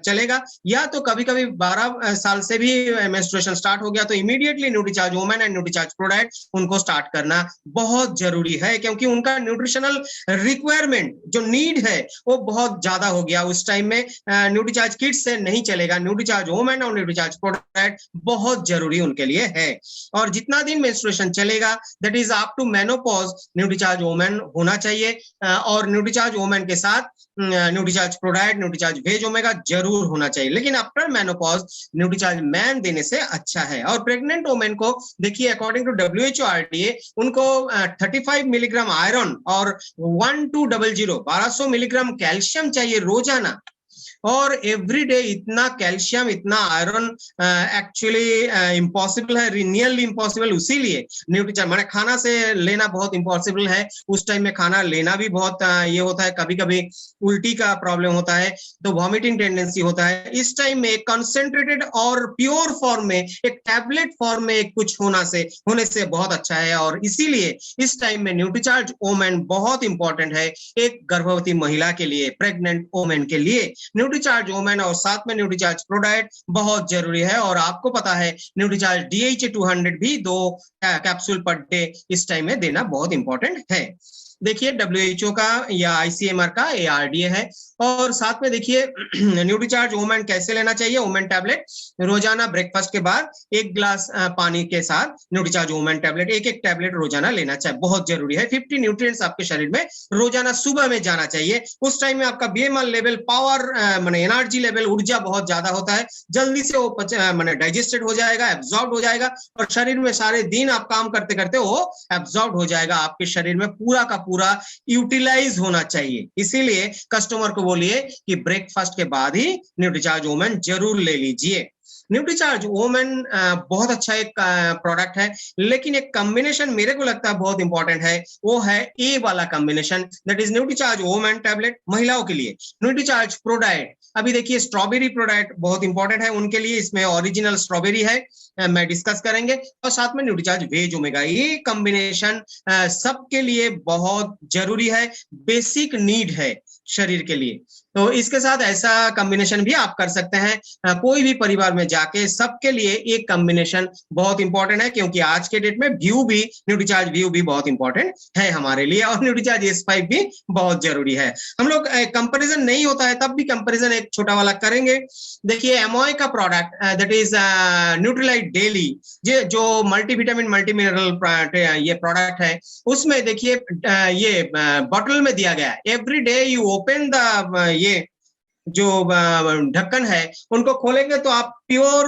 चलेगा, या तो कभी कभी 12 साल से भी मेंस्ट्रुएशन स्टार्ट हो गया तो immediately Nutricharge women and Nutricharge ProDiet उनको स्टार्ट करना बहुत जरूरी है, क्योंकि उनका न्यूट्रिशनल रिक्वायरमेंट जो नीड है वो बहुत ज्यादा हो गया उस टाइम में। न्यूट्रीचार्ज किड्स से नहीं चलेगा, न्यूट्रीचार्ज वुमेन और न्यूट्रीचार्ज प्रोडाइट बहुत जरूरी उनके लिए है। और जितना दिन मेंस्ट्रुएशन चलेगा, that is up to menopause, Nutricharge women होना चाहिए। और न्यूट्रीचार्ज वुमेन के साथ Nutricharge ProDiet, Nutricharge veg omega जरूर होना चाहिए, लेकिन आफ्टर मेनोपॉज न्यूट्रीचार्ज मैन देने से अच्छा है। और प्रेग्नेंट वुमेन को देखिए, अकॉर्डिंग टू WHO RDA उनको 35 मिलीग्राम आयरन और 1200 मिलीग्राम कैल्शियम चाहिए रोजाना। और एवरीडे इतना कैल्शियम इतना आयरन एक्चुअली इम्पॉसिबल है, रियली इम्पॉसिबल। इसीलिए न्यूट्रीचार्ज मैंने खाना से लेना बहुत इम्पॉसिबल है। उस टाइम में खाना लेना भी बहुत ये होता है, कभी कभी उल्टी का प्रॉब्लम होता है तो वॉमिटिंग टेंडेंसी होता है। इस टाइम में कंसेंट्रेटेड और प्योर फॉर्म में, एक टैबलेट फॉर्म में कुछ होने से बहुत अच्छा है। और इसीलिए इस टाइम में न्यूट्रीचार्ज वुमेन बहुत इंपॉर्टेंट है एक गर्भवती महिला के लिए, प्रेग्नेंट वुमेन के लिए। न्यूट्रीचार्ज वुमेन और साथ में न्यूट्रीचार्ज प्रोडाइट बहुत जरूरी है। और आपको पता है न्यूट्रीचार्ज DHA 200 भी 2 कैप्सूल पर डे इस टाइम में देना बहुत इंपॉर्टेंट है। देखिए WHO का या ICMR का ARDA है। और साथ में देखिए न्यूट्रीचार्ज वुमेन कैसे लेना चाहिए, वुमेन टैबलेट रोजाना ब्रेकफास्ट के बाद 1 ग्लास पानी के साथ न्यूट्रीचार्ज वुमेन टैबलेट, एक टैबलेट रोजाना लेना चाहिए, बहुत जरूरी है। 50 न्यूट्रिएंट्स आपके शरीर में रोजाना सुबह में जाना चाहिए। उस टाइम में आपका BMR लेवल, पावर माने एनर्जी लेवल, ऊर्जा बहुत ज्यादा होता है, जल्दी से वो माने डाइजेस्टेड हो जाएगा, एब्जॉर्ब हो जाएगा और शरीर में सारे दिन आप काम करते करते वो एब्जॉर्ब हो जाएगा, आपके शरीर में पूरा का पूरा यूटिलाइज होना चाहिए। इसीलिए कस्टमर को बोलिए कि ब्रेकफास्ट के बाद ही न्यूट्रीचार्ज वुमेन जरूर ले लीजिए। न्यूट्रीचार्ज वुमेन बहुत अच्छा एक प्रोडक्ट है, लेकिन एक कॉम्बिनेशन मेरे को लगता है बहुत इंपॉर्टेंट है, वो है ए वाला combination, that is Nutricharge women tablet महिलाओं के लिए, न्यूट्रीचार्ज प्रोडाइट। अभी देखिए स्ट्रॉबेरी प्रोडाइट बहुत इंपॉर्टेंट है उनके लिए, इसमें ओरिजिनल स्ट्रॉबेरी है, मैं डिस्कस करेंगे। और साथ में न्यूट्रीचार्ज वेज ओमेगा, ये कॉम्बिनेशन सबके लिए बहुत जरूरी है, बेसिक नीड है शरीर के लिए। तो इसके साथ ऐसा कॉम्बिनेशन भी आप कर सकते हैं कोई भी परिवार में जाके, सबके लिए एक कॉम्बिनेशन बहुत इंपॉर्टेंट है, क्योंकि आज के डेट में व्यू भी, न्यूट्रीचार्ज व्यू भी बहुत इंपॉर्टेंट है हमारे लिए, और न्यूट्रीचार्ज S5 भी बहुत जरूरी है। हम लोग कंपैरिजन नहीं होता है तब भी कंपैरिजन एक छोटा वाला करेंगे। देखिए एमओए का product that is Nutrilite daily, जो मल्टीविटामिन मल्टी मिनरल ये प्रोडक्ट है, उसमें देखिए ये बॉटल में दिया गया है, every day you open the ये जो ढक्कन है उनको खोलेंगे तो आप प्योर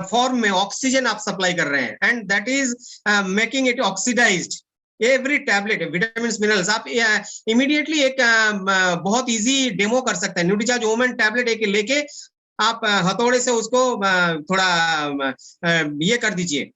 फॉर्म में ऑक्सीजन आप सप्लाई कर रहे हैं, and that is making it oxidised. Every tablet vitamin minerals आप इमीडिएटली एक बहुत इजी डेमो कर सकते हैं। न्यूट्रीचार्ज वुमेन टैबलेट एक लेके आप हथौड़े से उसको थोड़ा ये कर दीजिए,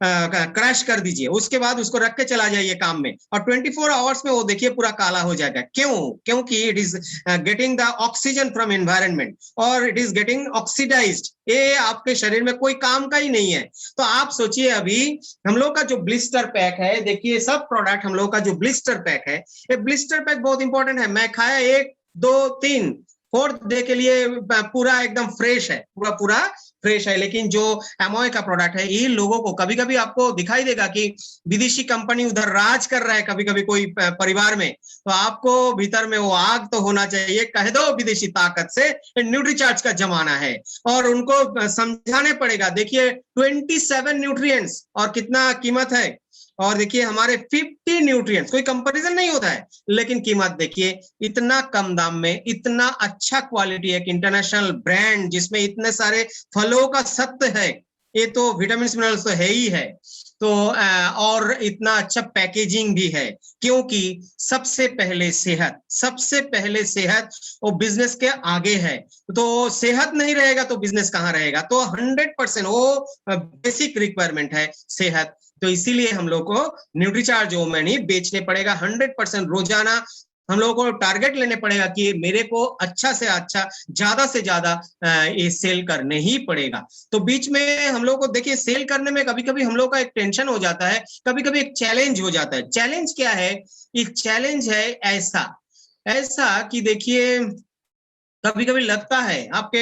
क्रैश कर दीजिए, उसके बाद उसको रख के चला जाइए काम में, और 24 आवर्स में वो देखिए पूरा काला हो जाएगा। क्यों? क्योंकि it is getting the oxygen from environment और इट इज गेटिंग ऑक्सीडाइज्ड। ये आपके शरीर में कोई काम का ही नहीं है। तो आप सोचिए, अभी हम लोग का जो ब्लिस्टर पैक है, देखिए सब प्रोडक्ट हम लोग का जो ब्लिस्टर पैक है, ये ब्लिस्टर पैक बहुत इंपॉर्टेंट है। मैं खाया 1 2 3 4th डे के लिए पूरा एकदम फ्रेश है, पूरा पूरा फ्रेश है। लेकिन जो एमओए का प्रोडक्ट है, ये लोगों को कभी कभी आपको दिखाई देगा कि विदेशी कंपनी उधर राज कर रहा है कभी कभी कोई परिवार में, तो आपको भीतर में वो आग तो होना चाहिए, कह दो विदेशी ताकत से न्यूट्रीचार्ज का जमाना है, और उनको समझाने पड़ेगा। देखिए 27 न्यूट्रिएंट्स और कितना कीमत है, और देखिए हमारे 50 न्यूट्रिएंट्स, कोई कंपैरिजन नहीं होता है, लेकिन कीमत देखिए इतना कम दाम में, इतना अच्छा क्वालिटी, एक इंटरनेशनल ब्रांड जिसमें इतने सारे फलों का सत्व है, ये तो विटामिन मिनरल्स तो है ही है। तो और इतना अच्छा पैकेजिंग भी है, क्योंकि सबसे पहले सेहत वो बिजनेस के आगे है। तो सेहत नहीं रहेगा तो बिजनेस कहाँ रहेगा? तो 100% वो बेसिक रिक्वायरमेंट है सेहत। तो इसीलिए हम लोग को न्यूट्रीचार्ज ओमेनी बेचने पड़ेगा 100% रोजाना। हम लोगों को टारगेट लेने पड़ेगा कि मेरे को अच्छा से अच्छा, ज्यादा से ज्यादा ये सेल करने ही पड़ेगा। तो बीच में हम लोग को देखिए सेल करने में कभी कभी हम लोग का एक टेंशन हो जाता है, कभी कभी एक चैलेंज हो जाता है। चैलेंज क्या है? एक चैलेंज है ऐसा कि देखिए कभी कभी लगता है आपके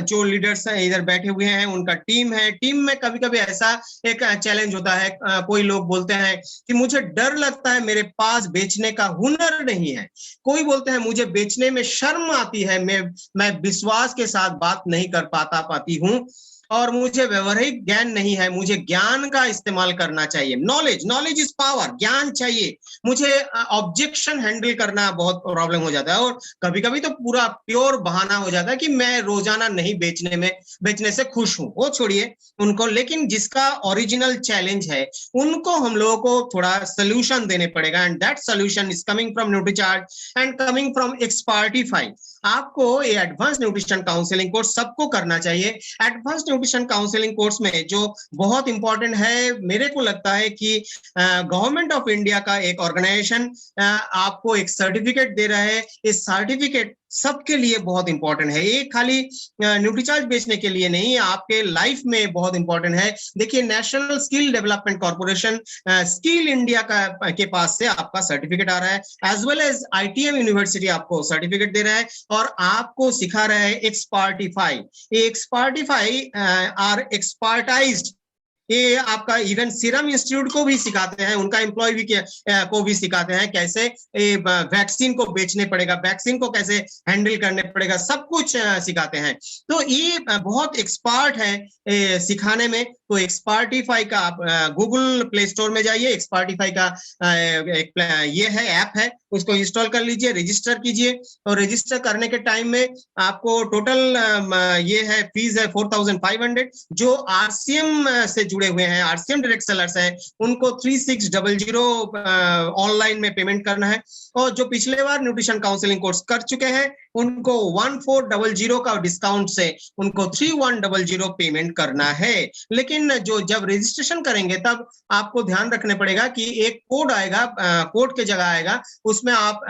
जो लीडर्स हैं इधर बैठे हुए हैं, उनका टीम है, टीम में कभी कभी ऐसा एक चैलेंज होता है। कोई लोग बोलते हैं कि मुझे डर लगता है, मेरे पास बेचने का हुनर नहीं है। कोई बोलते हैं मुझे बेचने में शर्म आती है, मैं विश्वास के साथ बात नहीं कर पाती हूँ, और मुझे व्यवहारिक ज्ञान नहीं है, मुझे ज्ञान का इस्तेमाल करना चाहिए। नॉलेज इज पावर, ज्ञान चाहिए। मुझे ऑब्जेक्शन हैंडल करना बहुत प्रॉब्लम हो जाता है, और कभी कभी तो पूरा प्योर बहाना हो जाता है कि मैं रोजाना नहीं बेचने से खुश हूं। वो छोड़िए उनको, लेकिन जिसका ओरिजिनल चैलेंज है उनको हम लोगों को थोड़ा सोल्यूशन देने पड़ेगा, and that solution is coming from Nutricharge and coming from expertify. आपको ये एडवांस न्यूट्रिशन काउंसलिंग कोर्स सबको करना चाहिए। एडवांस न्यूट्रिशन काउंसलिंग कोर्स में जो बहुत इंपॉर्टेंट है, मेरे को लगता है कि गवर्नमेंट ऑफ इंडिया का एक ऑर्गेनाइजेशन आपको एक सर्टिफिकेट दे रहा है। इस सर्टिफिकेट सबके लिए बहुत इंपॉर्टेंट है, ये खाली न्यूट्रीचार्ज बेचने के लिए नहीं, आपके लाइफ में बहुत इंपॉर्टेंट है। देखिए national skill development corporation skill India के पास से आपका सर्टिफिकेट आ रहा है, as well as ITM university आपको सर्टिफिकेट दे रहा है, और आपको सिखा रहा है एक्सपर्टिफाई। आर एक्सपर्टाइज्ड, ये आपका इवन सीरम इंस्टीट्यूट को भी सिखाते हैं, उनका एम्प्लॉय भी को भी सिखाते हैं कैसे वैक्सीन को बेचने पड़ेगा, वैक्सीन को कैसे हैंडल करने पड़ेगा, सब कुछ सिखाते हैं। तो ये बहुत एक्सपर्ट है सिखाने में। तो एक्सपर्टिफाई का आप गूगल प्ले स्टोर में जाइए, एक्सपर्टिफाई का एक ये है ऐप है, उसको इंस्टॉल कर लीजिए, रजिस्टर कीजिए, और रजिस्टर करने के टाइम में आपको टोटल ये है फीस है 4500। जो RCM से जुड़े हुए हैं, RCM डायरेक्ट सेलर्स हैं, उनको 3600 ऑनलाइन में पेमेंट करना है, और जो पिछले बार न्यूट्रिशन काउंसलिंग कोर्स कर चुके हैं उनको 1400 का डिस्काउंट से उनको 3100 पेमेंट करना है। लेकिन जो जब रजिस्ट्रेशन करेंगे तब आपको ध्यान रखने पड़ेगा कि एक कोड आएगा, कोड के जगह आएगा, उसमें आप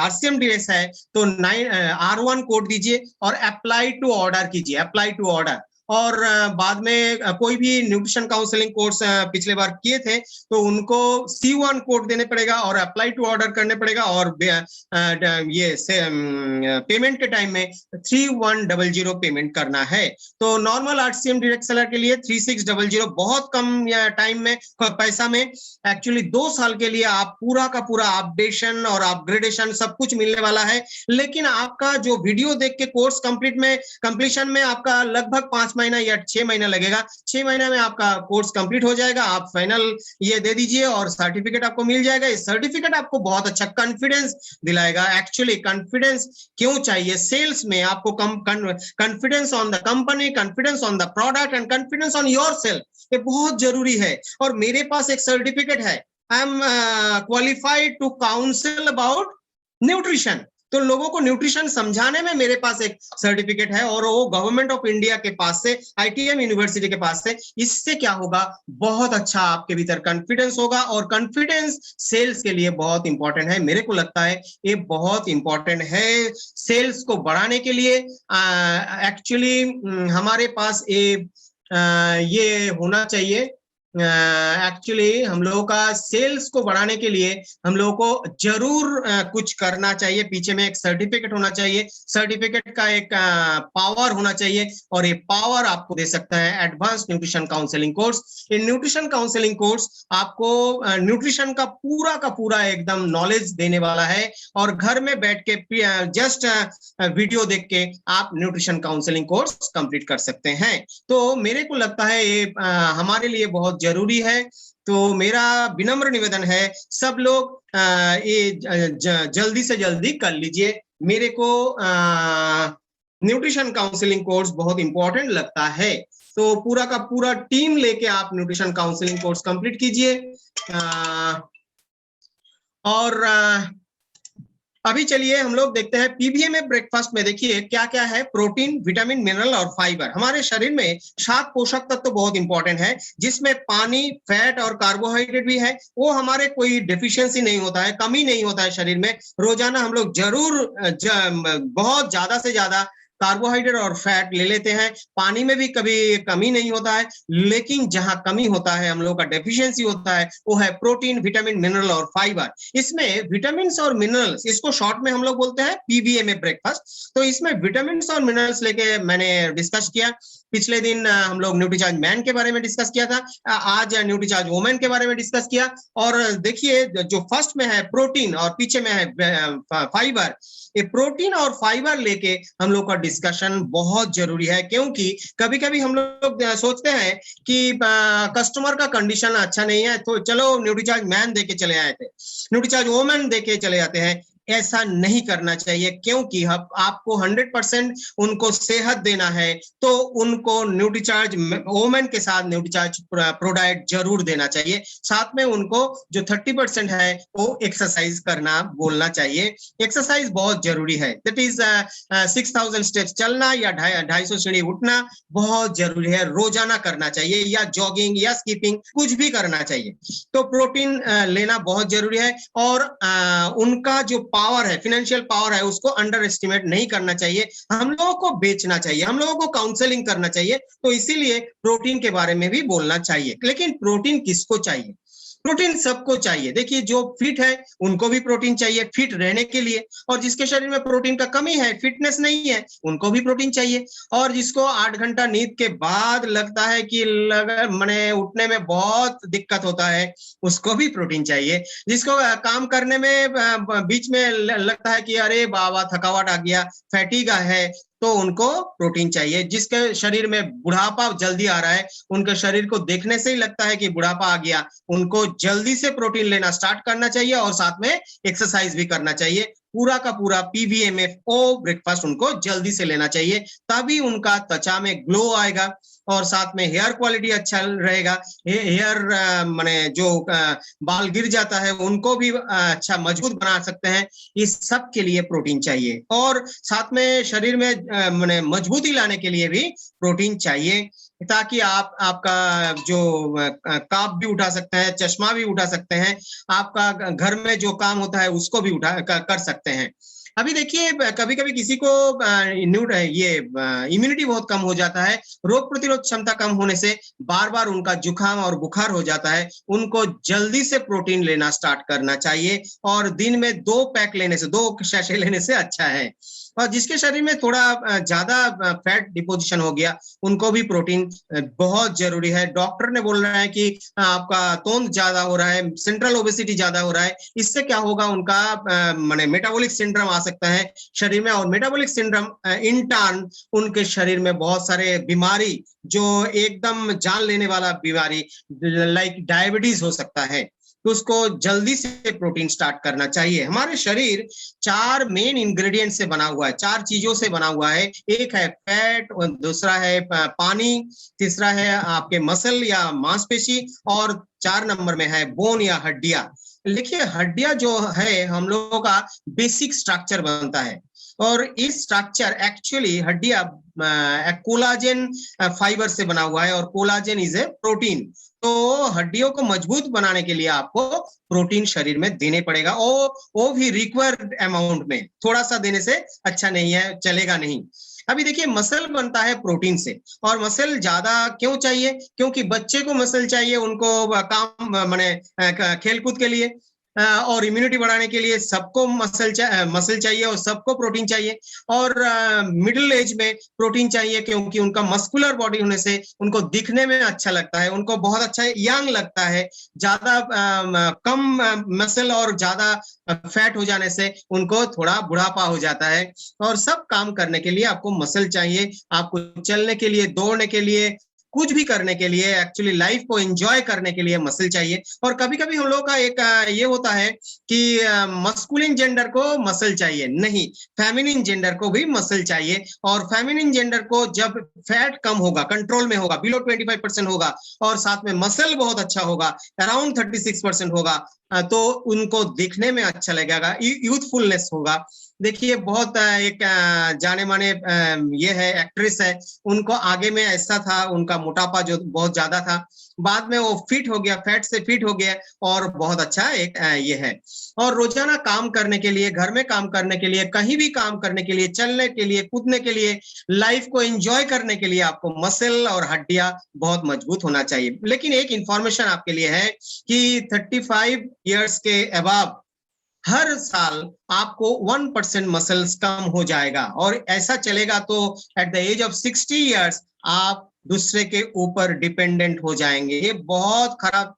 RCM ड्रेस है तो R1 कोड दीजिए और अप्लाई टू ऑर्डर कीजिए, अप्लाई टू ऑर्डर। और बाद में कोई भी न्यूट्रिशन काउंसलिंग कोर्स पिछले बार किए थे तो उनको C1 कोड देने पड़ेगा और अप्लाई टू ऑर्डर करने पड़ेगा, और ये पेमेंट के टाइम में 3100 पेमेंट करना है। तो नॉर्मल RCM डायरेक्ट सेलर के लिए 3600 बहुत कम टाइम में, पैसा में, एक्चुअली 2 साल के लिए आप पूरा का पूरा अपडेशन और अपग्रेडेशन सब कुछ मिलने वाला है। लेकिन आपका जो वीडियो देख के कोर्स कंप्लीशन में आपका लगभग 5 महीना या 6 महीना लगेगा। 6 महीने में आपका कोर्स कंप्लीट हो जाएगा, आप फाइनल ये दे दीजिए और सर्टिफिकेट आपको मिल जाएगा। इस सर्टिफिकेट आपको बहुत अच्छा कॉन्फिडेंस दिलाएगा। एक्चुअली कॉन्फिडेंस क्यों चाहिए सेल्स में? आपको confidence on the company, confidence on the product and confidence on yourself, ये बहुत जरूरी है। और मेरे पास एक सर्टिफिकेट है, I am qualified to counsel about nutrition. तो लोगों को न्यूट्रिशन समझाने में मेरे पास एक सर्टिफिकेट है और वो गवर्नमेंट ऑफ इंडिया के पास से, ITM यूनिवर्सिटी के पास से। इससे क्या होगा, बहुत अच्छा आपके भीतर कॉन्फिडेंस होगा, और कॉन्फिडेंस सेल्स के लिए बहुत इंपॉर्टेंट है। मेरे को लगता है ये बहुत इंपॉर्टेंट है सेल्स को बढ़ाने के लिए। एक्चुअली हमारे पास ये होना चाहिए। एक्चुअली हम लोगों का सेल्स को बढ़ाने के लिए हम लोगों को जरूर कुछ करना चाहिए। पीछे में एक सर्टिफिकेट होना चाहिए, सर्टिफिकेट का एक पावर होना चाहिए, और ये पावर आपको दे सकता है एडवांस न्यूट्रिशन काउंसलिंग कोर्स। ये न्यूट्रिशन काउंसलिंग कोर्स आपको न्यूट्रिशन का पूरा एकदम नॉलेज देने वाला है, और घर में बैठ के जस्ट वीडियो देख के आप न्यूट्रिशन काउंसलिंग कोर्स कंप्लीट कर सकते हैं। तो मेरे को लगता है ये हमारे लिए बहुत जरूरी है। तो मेरा विनम्र निवेदन है, सब लोग ये जल्दी से जल्दी कर लीजिए। मेरे को न्यूट्रिशन काउंसलिंग कोर्स बहुत इंपॉर्टेंट लगता है, तो पूरा का पूरा टीम लेके आप न्यूट्रिशन काउंसलिंग कोर्स कंप्लीट कीजिए। और अभी चलिए हम लोग देखते हैं PBMA ब्रेकफास्ट में। देखिए क्या क्या है, प्रोटीन, विटामिन, मिनरल और फाइबर। हमारे शरीर में 7 पोषक तत्व तो बहुत इंपॉर्टेंट है, जिसमें पानी, फैट और कार्बोहाइड्रेट भी है। वो हमारे कोई डेफिशिएंसी नहीं होता है, कमी नहीं होता है शरीर में। रोजाना हम लोग जरूर बहुत ज्यादा से ज्यादा कार्बोहाइड्रेट और फैट ले लेते हैं। पानी में भी कभी कमी नहीं होता है, लेकिन जहां कमी होता है, हम लोग का डेफिशिएंसी होता है, वो है प्रोटीन, विटामिन, मिनरल और फाइबर। इसमें विटामिन और मिनरल्स, इसको शॉर्ट में हम लोग बोलते हैं PBMA ब्रेकफास्ट। तो इसमें विटामिन और मिनरल्स लेके मैंने डिस्कस किया। पिछले दिन हम लोग न्यूट्रीचार्ज मैन के बारे में डिस्कस किया था, आज न्यूट्रीचार्ज वुमेन के बारे में डिस्कस किया। और देखिए जो फर्स्ट में है प्रोटीन और पीछे में है फाइबर, ये प्रोटीन और फाइबर लेके हम लोग का डिस्कशन बहुत जरूरी है, क्योंकि कभी कभी हम लोग सोचते हैं कि कस्टमर का कंडीशन अच्छा नहीं है, तो चलो न्यूट्रीचार्ज मैन देके चले आए थे, न्यूट्रीचार्ज वुमेन देके चले जाते हैं। ऐसा नहीं करना चाहिए, क्योंकि आपको 100% उनको सेहत देना है, तो उनको न्यूट्रीचार्ज वुमेन के साथ न्यूट्रीचार्ज प्रोडाइट जरूर देना चाहिए। साथ में उनको जो 30% है वो एक्सरसाइज करना बोलना चाहिए। एक्सरसाइज बहुत जरूरी है, दैट इज 6000 स्टेप्स चलना या 250 सीढ़ी उठना बहुत जरूरी है, रोजाना करना चाहिए, या जॉगिंग या स्कीपिंग कुछ भी करना चाहिए। तो प्रोटीन लेना बहुत जरूरी है, और उनका जो पावर है, फाइनेंशियल पावर है, उसको अंडर एस्टिमेट नहीं करना चाहिए। हम लोगों को बेचना चाहिए, हम लोगों को काउंसलिंग करना चाहिए। तो इसीलिए प्रोटीन के बारे में भी बोलना चाहिए। लेकिन प्रोटीन किसको चाहिए? प्रोटीन सबको चाहिए। देखिए जो फिट है उनको भी प्रोटीन चाहिए फिट रहने के लिए, और जिसके शरीर में प्रोटीन का कमी है, फिटनेस नहीं है, उनको भी प्रोटीन चाहिए। और जिसको 8 घंटा नींद के बाद लगता है कि मने उठने में बहुत दिक्कत होता है, उसको भी प्रोटीन चाहिए। जिसको काम करने में बीच में लगता है कि अरे बाबा थकावट आ गया, फैटीगा है, तो उनको प्रोटीन चाहिए। जिसके शरीर में बुढ़ापा जल्दी आ रहा है, उनके शरीर को देखने से ही लगता है कि बुढ़ापा आ गया, उनको जल्दी से प्रोटीन लेना स्टार्ट करना चाहिए, और साथ में एक्सरसाइज भी करना चाहिए। पूरा का पूरा PBMA ब्रेकफास्ट उनको जल्दी से लेना चाहिए, तभी उनका त्वचा में ग्लो आएगा, और साथ में हेयर क्वालिटी अच्छा रहेगा। हेयर माने जो बाल गिर जाता है उनको भी अच्छा मजबूत बना सकते हैं। इस सब के लिए प्रोटीन चाहिए, और साथ में शरीर में माने मजबूती लाने के लिए भी प्रोटीन चाहिए, ताकि आपका जो काप भी उठा सकते हैं, चश्मा भी उठा सकते हैं, आपका घर में जो काम होता है उसको भी कर सकते हैं। अभी देखिए कभी कभी किसी को ये इम्यूनिटी बहुत कम हो जाता है, रोग प्रतिरोध क्षमता कम होने से बार बार उनका जुकाम और बुखार हो जाता है। उनको जल्दी से प्रोटीन लेना स्टार्ट करना चाहिए, और दिन में 2 पैक लेने से, 2 सैशे लेने से अच्छा है। और जिसके शरीर में थोड़ा ज्यादा फैट डिपोजिशन हो गया, उनको भी प्रोटीन बहुत जरूरी है। डॉक्टर ने बोल रहा है कि आपका तोंद ज्यादा हो रहा है, सेंट्रल ओबेसिटी ज्यादा हो रहा है, इससे क्या होगा, उनका माने मेटाबॉलिक सिंड्रोम आ सकता है शरीर में, और मेटाबॉलिक सिंड्रोम इन टर्न उनके शरीर में बहुत सारे बीमारी, जो एकदम जान लेने वाला बीमारी लाइक डायबिटीज हो सकता है, तो उसको जल्दी से प्रोटीन स्टार्ट करना चाहिए। हमारे शरीर 4 मेन इंग्रेडिएंट से बना हुआ है, 4 चीजों से बना हुआ है। एक है फैट, दूसरा है पानी, तीसरा है आपके मसल या मांसपेशी, और 4 नंबर में है बोन या हड्डियां। देखिए हड्डियां जो है हम लोगों का बेसिक स्ट्रक्चर बनता है, और इस स्ट्रक्चर एक्चुअली हड्डियां कोलाजन फाइबर से बना हुआ है, और कोलाजन इज ए प्रोटीन। तो हड्डियों को मजबूत बनाने के लिए आपको प्रोटीन शरीर में देने पड़ेगा, वो भी रिक्वायर्ड अमाउंट में, थोड़ा सा देने से अच्छा नहीं है, चलेगा नहीं। अभी देखिए मसल बनता है प्रोटीन से, और मसल ज्यादा क्यों चाहिए? क्योंकि बच्चे को मसल चाहिए, उनको काम माने खेलकूद के लिए और इम्यूनिटी बढ़ाने के लिए सबको मसल चाहिए, और सबको प्रोटीन चाहिए। और मिडिल एज में प्रोटीन चाहिए, क्योंकि उनका मस्कुलर बॉडी होने से उनको दिखने में अच्छा लगता है, उनको बहुत अच्छा यंग लगता है। ज्यादा कम मसल और ज्यादा फैट हो जाने से उनको थोड़ा बुढ़ापा हो जाता है। और सब काम करने के लिए आपको मसल चाहिए, आपको चलने के लिए, दौड़ने के लिए, कुछ भी करने के लिए, एक्चुअली लाइफ को एंजॉय करने के लिए मसल चाहिए। और कभी कभी हम लोग का एक ये होता है कि मस्कुलिन जेंडर को मसल चाहिए, नहीं, फेमिनिन जेंडर को भी मसल चाहिए। और फेमिनिन जेंडर को जब फैट कम होगा, कंट्रोल में होगा, बिलो 25% होगा, और साथ में मसल बहुत अच्छा होगा, अराउंड 36% होगा, तो उनको दिखने में अच्छा लगेगा, यूथफुलनेस होगा। देखिए बहुत एक जाने माने ये है एक्ट्रेस है, उनको आगे में ऐसा था, उनका मोटापा जो बहुत ज्यादा था, बाद में वो फिट हो गया, फैट से फिट हो गया, और बहुत अच्छा एक ये है। और रोजाना काम करने के लिए, घर में काम करने के लिए, कहीं भी काम करने के लिए, चलने के लिए, कूदने के लिए, लाइफ को एंजॉय करने के लिए आपको मसल और हड्डियां बहुत मजबूत होना चाहिए। लेकिन एक इंफॉर्मेशन आपके लिए है कि 35 ईयर्स के अबव हर साल आपको 1% मसल्स कम हो जाएगा, और ऐसा चलेगा तो at the age of 60 years आप दूसरे के ऊपर डिपेंडेंट हो जाएंगे। ये बहुत खराब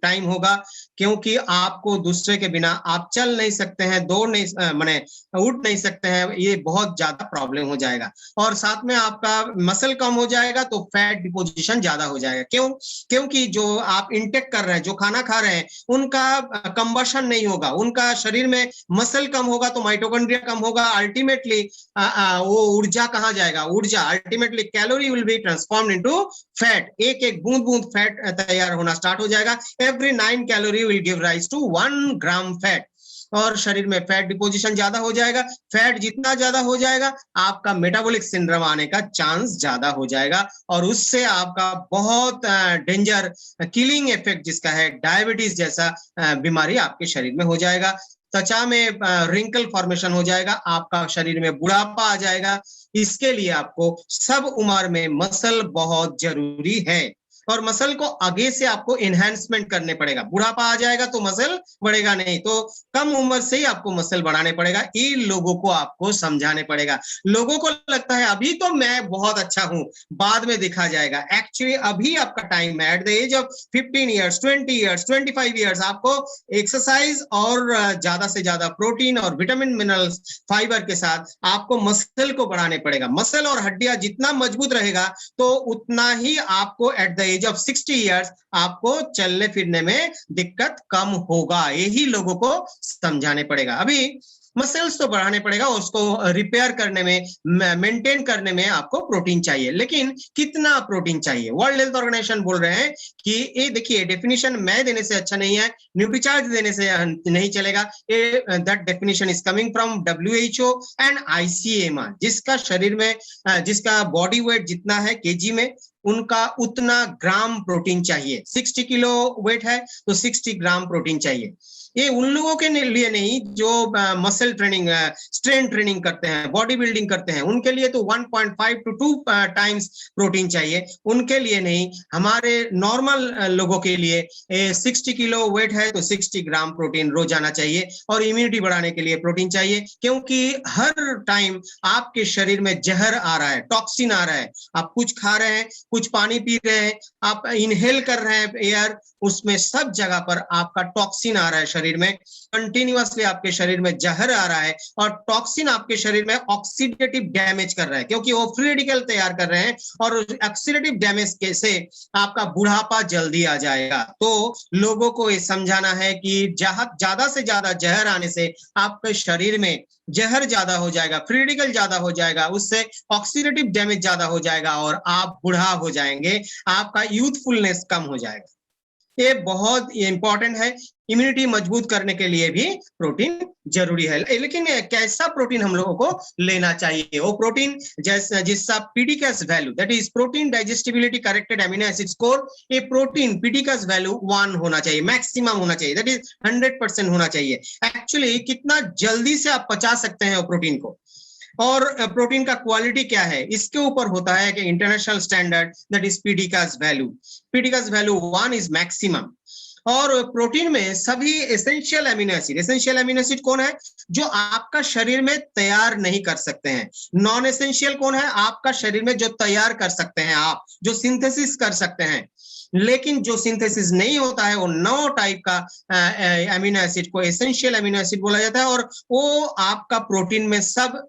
टाइम होगा, क्योंकि आपको दूसरे के बिना आप चल नहीं सकते हैं, दौड़ नहीं माने उठ नहीं सकते हैं, ये बहुत ज्यादा प्रॉब्लम हो जाएगा। और साथ में आपका मसल कम हो जाएगा तो फैट डिपोजिशन ज्यादा हो जाएगा। क्यों? क्योंकि जो आप इंटेक कर रहे हैं, जो खाना खा रहे हैं, उनका कंबशन नहीं होगा, उनका शरीर में मसल कम होगा तो माइटोकॉन्ड्रिया कम होगा, अल्टीमेटली वो ऊर्जा कहाँ जाएगा? ऊर्जा ultimately calorie will be transformed into fat. एक एक बूंद बूंद फैट तैयार होना स्टार्ट हो जाएगा। Every 9 calorie will give rise to 1 gram fat, और शरीर में फैट डिपोजिशन ज्यादा हो जाएगा। फैट जितना ज्यादा हो जाएगा, आपका मेटाबॉलिक सिंड्रोम आने का चांस ज्यादा हो जाएगा, और उससे आपका बहुत डेंजर किलिंग इफेक्ट जिसका है डायबिटीज जैसा बीमारी आपके शरीर में हो जाएगा। त्वचा में रिंकल फॉर्मेशन हो जाएगा, आपका शरीर में बुढ़ापा आ जाएगा। इसके लिए आपको सब उम्र में मसल बहुत जरूरी है, और मसल को आगे से आपको एनहांसमेंट करने पड़ेगा। बुढ़ापा आ जाएगा तो मसल बढ़ेगा नहीं, तो कम उम्र से ही आपको मसल बढ़ाने पड़ेगा। ये लोगों को आपको समझाने पड़ेगा। लोगों को लगता है अभी तो मैं बहुत अच्छा हूं, बाद में देखा जाएगा। एक्चुअली अभी आपका टाइम है, at the age of 15 years, 20 years, 25 years, आपको एक्सरसाइज और ज्यादा से ज्यादा प्रोटीन और विटामिन मिनरल्स फाइबर के साथ आपको मसल को बढ़ाने पड़ेगा। मसल और हड्डियां जितना मजबूत रहेगा, तो उतना ही आपको at the age of 60 years आपको चलने फिरने में दिक्कत कम होगा। यही लोगों को समझाने पड़ेगा। अभी मसल्स तो बढ़ाने पड़ेगा, उसको रिपेयर करने में, मेंटेन करने में आपको प्रोटीन चाहिए। लेकिन कितना प्रोटीन चाहिए? वर्ल्ड हेल्थ ऑर्गेनाइजेशन बोल रहे हैं कि ये देखिए, डेफिनेशन मैं देने से अच्छा नहीं है, न्यूट्रीचार्ज देने से नहीं चलेगा। That definition is coming from WHO and ICMR, जिसका शरीर में जिसका बॉडी वेट जितना है केजी में, उनका उतना ग्राम प्रोटीन चाहिए। 60 किलो वेट है तो 60 ग्राम प्रोटीन चाहिए। ये उन लोगों के लिए नहीं जो मसल ट्रेनिंग, स्ट्रेंथ ट्रेनिंग करते हैं, बॉडी बिल्डिंग करते हैं, उनके लिए तो 1.5 to 2 टाइम्स प्रोटीन चाहिए। उनके लिए नहीं, हमारे नॉर्मल लोगों के लिए 60 किलो वेट है तो 60 ग्राम प्रोटीन रोजाना चाहिए। और इम्यूनिटी बढ़ाने के लिए प्रोटीन चाहिए, क्योंकि हर टाइम आपके शरीर में जहर आ रहा है, टॉक्सिन आ रहा है। आप कुछ खा रहे हैं, कुछ पानी पी रहे हैं, आप इनहेल कर रहे हैं एयर, उसमें सब जगह पर आपका टॉक्सिन आ रहा है। शरीर में कंटिन्यूअसली आपके शरीर में जहर आ रहा है, और टॉक्सिन आपके शरीर में ऑक्सीडेटिव डैमेज कर रहा है, क्योंकि वो फ्री रेडिकल तैयार कर रहे हैं, और ऑक्सीडेटिव डैमेज के से आपका बुढ़ापा जल्दी आ जाएगा। तो लोगों को ये समझाना है कि ज्यादा से ज्यादा जहर आने से आपके शरीर में जहर ज्यादा हो जाएगा, फ्री रेडिकल ज्यादा हो जाएगा, उससे ऑक्सीडेटिव डैमेज ज्यादा हो जाएगा, और आप बूढ़ा हो जाएंगे, आपका यूथफुलनेस कम हो जाएगा। ये बहुत इंपॉर्टेंट है। इम्यूनिटी मजबूत करने के लिए भी प्रोटीन जरूरी है। लेकिन कैसा प्रोटीन हम लोगों को लेना चाहिए? वो प्रोटीन जैसा जिसका PDCAAS value, that is protein digestibility corrected amino acid score, ये प्रोटीन पीडीकेएस वैल्यू 1 होना चाहिए, मैक्सिमम होना चाहिए, दैट इज 100% होना चाहिए। एक्चुअली कितना जल्दी से आप पचा सकते हैं वो प्रोटीन को, और प्रोटीन का क्वालिटी क्या है, इसके ऊपर होता है कि international standard, that is PDCAAS value. PDCAAS value 1 is maximum. और प्रोटीन में सभी एसेंशियल अमीनो एसिड कौन है? जो आपका शरीर में तैयार नहीं कर सकते हैं। नॉन एसेंशियल कौन है? आपका शरीर में जो तैयार कर सकते हैं आप, जो सिंथेसिस कर सकते हैं। लेकिन जो सिंथेसिस नहीं होता है, वो 9 टाइप का अमीनो एसिड को एसेंशियल अमीनो एसिड बोला जाता है, और वो आपका प्रोटीन में सब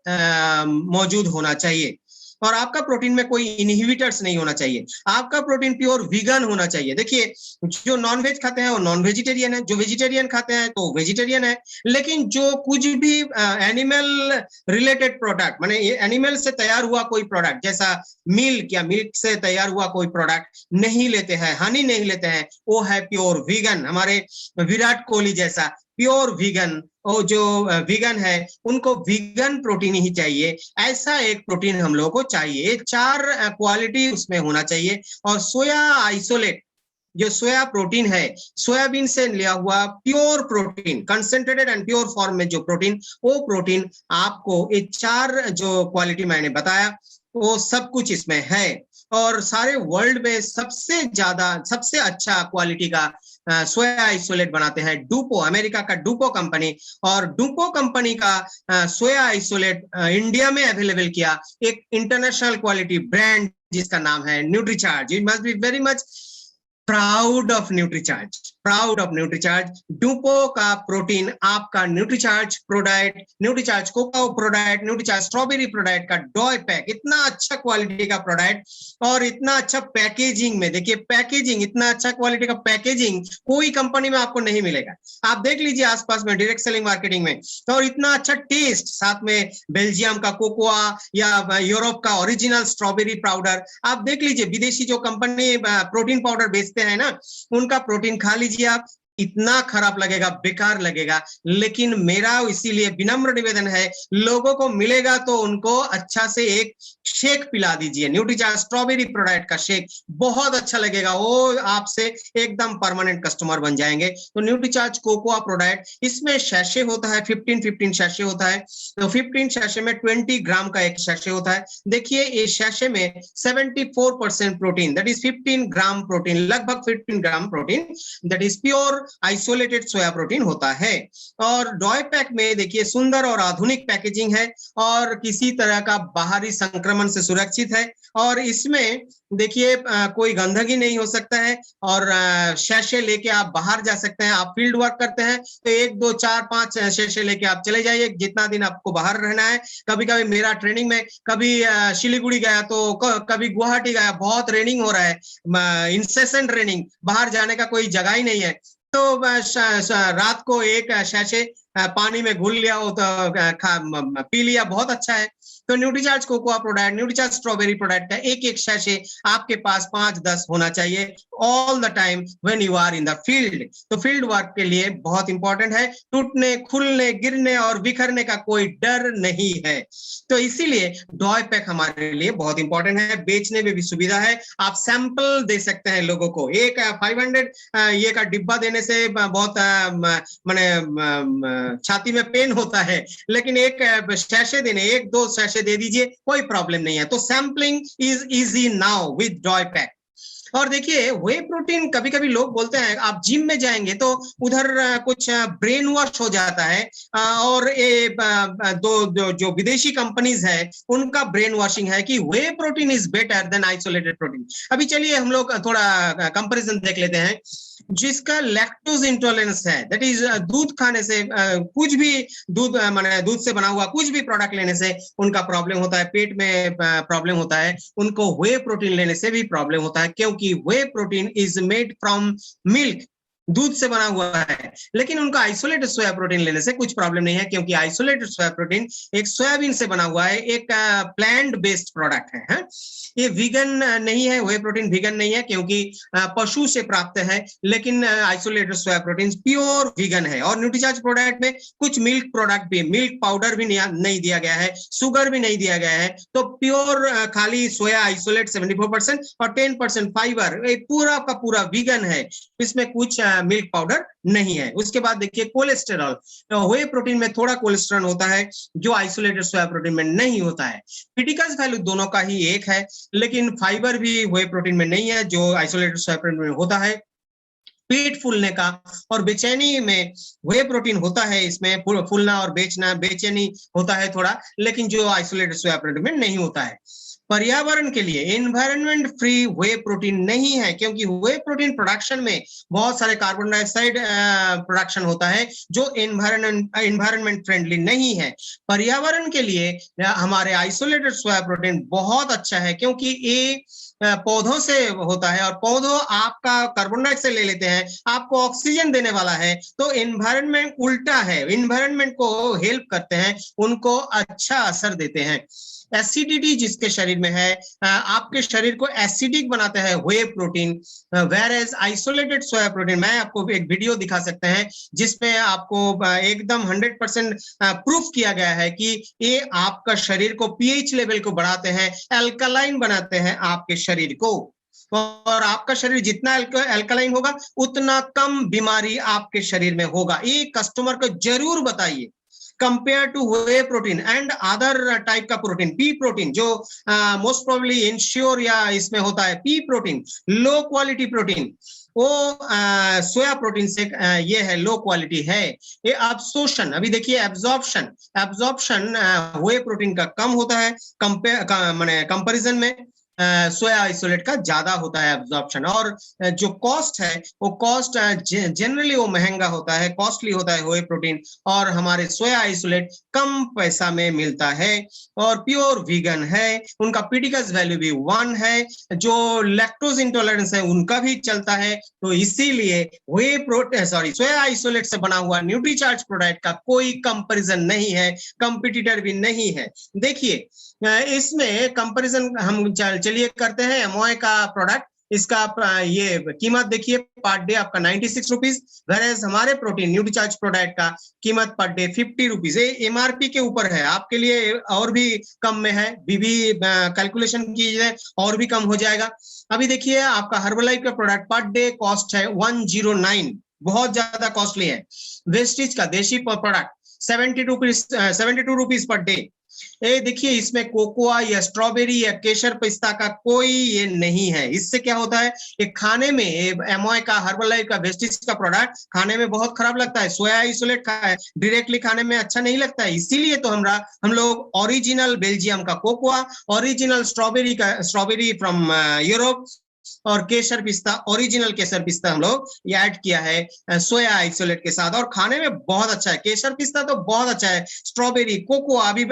मौजूद होना चाहिए। और आपका प्रोटीन में कोई इनहिबिटर्स नहीं होना चाहिए। आपका प्रोटीन प्योर वीगन होना चाहिए। देखिए, जो नॉन वेज खाते हैं वो नॉन वेजिटेरियन है, जो वेजिटेरियन खाते हैं तो वेजिटेरियन है। लेकिन जो कुछ भी एनिमल रिलेटेड प्रोडक्ट, माने एनिमल से तैयार हुआ कोई प्रोडक्ट, जैसा मिल्क या मिल्क से तैयार हुआ कोई प्रोडक्ट नहीं लेते हैं, हनी नहीं लेते हैं, वो है प्योर वीगन। हमारे विराट कोहली जैसा प्योर वीगन, वो जो वीगन है उनको वीगन प्रोटीन ही चाहिए। ऐसा एक प्रोटीन हम लोगों को चाहिए। 4 क्वालिटी उसमें होना चाहिए। और सोया आइसोलेट, जो सोया प्रोटीन है, सोयाबीन से लिया हुआ pure protein, concentrated and pure form में जो प्रोटीन, वो प्रोटीन आपको ये 4 जो क्वालिटी मैंने बताया वो सब कुछ इसमें है। और सारे वर्ल्ड में सबसे ज्यादा, सबसे अच्छा क्वालिटी का सोया आइसोलेट बनाते हैं डुपो, अमेरिका का डुपो कंपनी। और डुपो कंपनी का सोया आइसोलेट इंडिया में अवेलेबल किया एक इंटरनेशनल क्वालिटी ब्रांड जिसका नाम है Nutricharge. It must be very much proud of Nutricharge, proud of Nutricharge. DuPont का प्रोटीन आपका Nutricharge ProDiet, Nutricharge cocoa prodiet, Nutricharge strawberry prodiet का डॉय पैक, इतना अच्छा क्वालिटी का प्रोडक्ट और इतना अच्छा पैकेजिंग में। देखिए पैकेजिंग, इतना अच्छा क्वालिटी का पैकेजिंग कोई कंपनी में आपको नहीं मिलेगा। आप देख लीजिए आसपास में डायरेक्ट सेलिंग मार्केटिंग में। और इतना अच्छा टेस्ट, साथ में बेल्जियम का कोकोआ या यूरोप का ओरिजिनल स्ट्रॉबेरी पाउडर। आप देख लीजिए विदेशी जो कंपनी प्रोटीन पाउडर बेचते हैं ना, उनका प्रोटीन खा लीजिए आप, इतना खराब लगेगा, बेकार लगेगा। लेकिन मेरा इसीलिए विनम्र निवेदन है, लोगों को मिलेगा तो उनको अच्छा से एक शेक पिला दीजिए, न्यूट्रीचार्ज स्ट्रॉबेरी प्रोडक्ट का शेक, बहुत अच्छा लगेगा। वो आपसे एकदम परमानेंट कस्टमर बन जाएंगे। तो न्यूट्रीचार्ज कोकोआ प्रोडक्ट, इसमें शैशे होता है, 15 शैशे होता है। तो 15 शैशे में 20 ग्राम का एक शैशे होता है। देखिए इस शैशे में 74% protein, that is 15 gram protein, लगभग 15 gram protein, that is pure isolated soya protein होता है। और डॉय पैक में देखिए सुंदर और आधुनिक पैकेजिंग है और किसी तरह का बाहरी संक्रमण से सुरक्षित है। और इसमें देखिए कोई गंदगी नहीं हो सकता है। और शैशे लेके आप बाहर जा सकते हैं। आप फील्ड वर्क करते हैं तो 1 2 4 5 शैशे लेके आप चले जाइए, जितना दिन आपको बाहर रहना है। कभी कभी मेरा ट्रेनिंग में कभी सिलीगुड़ी गया तो कभी गुवाहाटी गया, बहुत ट्रेनिंग हो रहा है, इंसेसेंट ट्रेनिंग, बाहर जाने का कोई जगह ही नहीं है। तो रात को एक शैशे पानी में घुल लिया हो तो पी लिया, बहुत अच्छा है। तो Nutricharge cocoa product, Nutricharge strawberry product का एक एक शैशे आपके पास 5-10 होना चाहिए all the time when you are in the field. तो फील्ड वर्क के लिए बहुत इंपॉर्टेंट है। टूटने, खुलने, गिरने और बिखरने का कोई डर नहीं है। तो इसीलिए डॉय पैक हमारे लिए बहुत इंपॉर्टेंट है। बेचने में भी सुविधा है, आप सैंपल दे सकते हैं लोगों को। एक 500 ये का डिब्बा देने से बहुत माने छाती में पेन होता है, लेकिन एक शैशे देने, 1-2 शैशे दे दीजिए, कोई प्रॉब्लम नहीं है। तो sampling is easy now with doe pack. और देखिए वे प्रोटीन, कभी कभी लोग बोलते हैं आप जिम में जाएंगे तो उधर कुछ ब्रेन वॉश हो जाता है, और ये जो विदेशी कंपनीज है उनका ब्रेन वॉशिंग है कि whey protein is better than isolated protein. अभी चलिए हम लोग थोड़ा कंपैरिजन देख लेते हैं। जिसका लैक्टोज इंटॉलरेंस है, दैट इज दूध खाने से, कुछ भी दूध माने दूध से बना हुआ कुछ भी प्रोडक्ट लेने से उनका प्रॉब्लम होता है, पेट में प्रॉब्लम होता है। उनको वे प्रोटीन लेने से भी प्रॉब्लम होता है, क्योंकि whey protein is made from milk, दूध से बना हुआ है, लेकिन उनका आइसोलेटेड सोया प्रोटीन लेने से कुछ प्रॉब्लम नहीं है, क्योंकि आइसोलेटेड सोया प्रोटीन एक सोयाबीन से बना हुआ है, एक प्लांट बेस्ड प्रोडक्ट है, ये वीगन नहीं है, वे प्रोटीन वीगन नहीं है क्योंकि पशु से प्राप्त है, लेकिन isolated soya protein pure vegan है। और न्यूट्रीचार्ज प्रोडक्ट में कुछ मिल्क प्रोडक्ट भी, मिल्क पाउडर भी नहीं दिया गया है, शुगर भी नहीं दिया गया है, तो प्योर खाली सोया आइसोलेट 74% और 10% फाइबर, पूरा का पूरा वीगन है, इसमें कुछ मिल्क पाउडर नहीं है। उसके बाद देखिए कोलेस्टेरॉल, तो वे प्रोटीन में थोड़ा कोलेस्टेरॉल होता है जो आइसोलेटेड सोया प्रोटीन में नहीं होता है। क्रिटिकल वैल्यू दोनों का ही एक है, लेकिन फाइबर भी वे प्रोटीन में नहीं है जो आइसोलेटेड सोया प्रोटीन में होता है। पेट फूलने का और बेचैनी में वे प्रोटीन होता है, इसमें फूलना और बेचैनी होता है थोड़ा, लेकिन जो आइसोलेटेड सोया प्रोटीन में नहीं होता है। पर्यावरण के लिए एनवायरनमेंट फ्री वे प्रोटीन नहीं है, क्योंकि वे प्रोटीन प्रोडक्शन में बहुत सारे कार्बन डाइऑक्साइड प्रोडक्शन होता है जो एनवायरनमेंट फ्रेंडली नहीं है। पर्यावरण के लिए हमारे आइसोलेटेड सोया प्रोटीन बहुत अच्छा है, क्योंकि ये पौधों से होता है और पौधों आपका कार्बन डाइऑक्साइड ले लेते हैं, आपको ऑक्सीजन देने वाला है, तो एनवायरनमेंट उल्टा है, एनवायरनमेंट को हेल्प करते हैं, उनको अच्छा असर देते हैं। एसिडिटी जिसके शरीर में है, आपके शरीर को एसिडिक बनाते हैं whey protein, whereas isolated soya protein, मैं आपको एक वीडियो दिखा सकते हैं जिसमें आपको एकदम 100% प्रूफ किया गया है कि ये आपका शरीर को पीएच लेवल को बढ़ाते हैं, अल्कलाइन बनाते हैं आपके शरीर को, और आपका शरीर जितना अल्कलाइन होगा उतना कम बीमारी आपके शरीर में होगा। ये कस्टमर को जरूर बताइए। Compare two way protein and other type का प्रोटीन, पी प्रोटीन जो मोस्ट प्रोबेबली इंश्योर या इसमें होता है, P protein low quality protein, वो सोया प्रोटीन से ये है लो क्वालिटी है। ये अब्सॉर्प्शन, अभी देखिए एब्जॉर्प्शन वे प्रोटीन का कम होता है कंपैरिजन में सोया आइसोलेट का ज्यादा होता है एब्जॉर्प्शन। और जो कॉस्ट है वो कॉस्ट जनरली वो महंगा होता है, कॉस्टली होता है वे प्रोटीन, और हमारे सोया आइसोलेट कम पैसा में मिलता है और प्योर वीगन है। उनका पीडिकस वैल्यू भी 1 है, जो लैक्टोज इंटॉलरेंस है उनका भी चलता है, तो इसीलिए वे प्रोटीन सोया आइसोलेट से बना हुआ न्यूट्रीचार्ज प्रोडक्ट का कोई कंपैरिजन नहीं है, कंपटीटर भी नहीं है। देखिए इसमें कंपैरिजन हम चलिए करते हैं एमओए का प्रोडक्ट, इसका ये कीमत देखिए पर डे आपका 96 रुपीज, वेरेज हमारे प्रोटीन न्यूट्रीचार्ज प्रोडक्ट का कीमत पर डे 50 रुपीज। एमआरपी के ऊपर है, आपके लिए और भी कम में है, बीबी कैलकुलेशन कीजिए और भी कम हो जाएगा। अभी देखिए आपका हर्बलाइफ का प्रोडक्ट पर डे कॉस्ट है 109, बहुत ज्यादा कॉस्टली है। वेस्टिज का देशी प्रोडक्ट 72 रुपीज पर डे। ये देखिए इसमें कोकोआ या स्ट्रॉबेरी या केसर पिस्ता का कोई ये नहीं है। इससे क्या होता है कि खाने में एमओए का हर्बलाइफ का वेस्टिज का प्रोडक्ट खाने में बहुत खराब लगता है, सोया आइसोलेट डायरेक्टली खाने में अच्छा नहीं लगता है, इसीलिए तो हम लोग ओरिजिनल बेल्जियम का cocoa, original strawberry from Europe और केसर पिस्ता, ओरिजिनल केसर पिस्ता हम लोग ये ऐड किया है सोया आइसोलेट के साथ, और खाने में बहुत अच्छा है। केसर पिस्ता तो बहुत अच्छा है, स्ट्रॉबेरी कोकोआ, अभी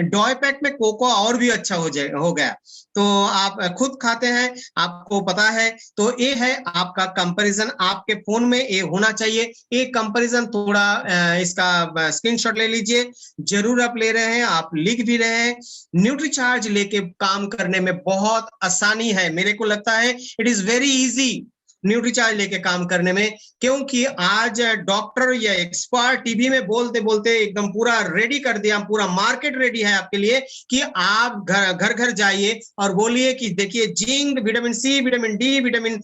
डॉय पैक में कोकोआ और भी अच्छा हो गया, तो आप खुद खाते हैं, आपको पता है। तो ये है आपका कंपैरिजन, आपके फोन में ये होना चाहिए। ये कंपैरिजन थोड़ा इसका स्क्रीनशॉट ले लीजिए, जरूर आप ले रहे हैं, आप लिख भी रहे हैं। न्यूट्रीचार्ज लेके काम करने में बहुत आसानी है, मेरे को लगता है it is very easy Nutricharge लेके काम करने में, क्योंकि आज डॉक्टर या एक्सपर्ट टीवी में बोलते बोलते एकदम पूरा रेडी कर दिया, पूरा मार्केट रेडी है आपके लिए कि आप घर घर जाइए और बोलिए कि देखिए zinc, vitamin C, vitamin D, vitamin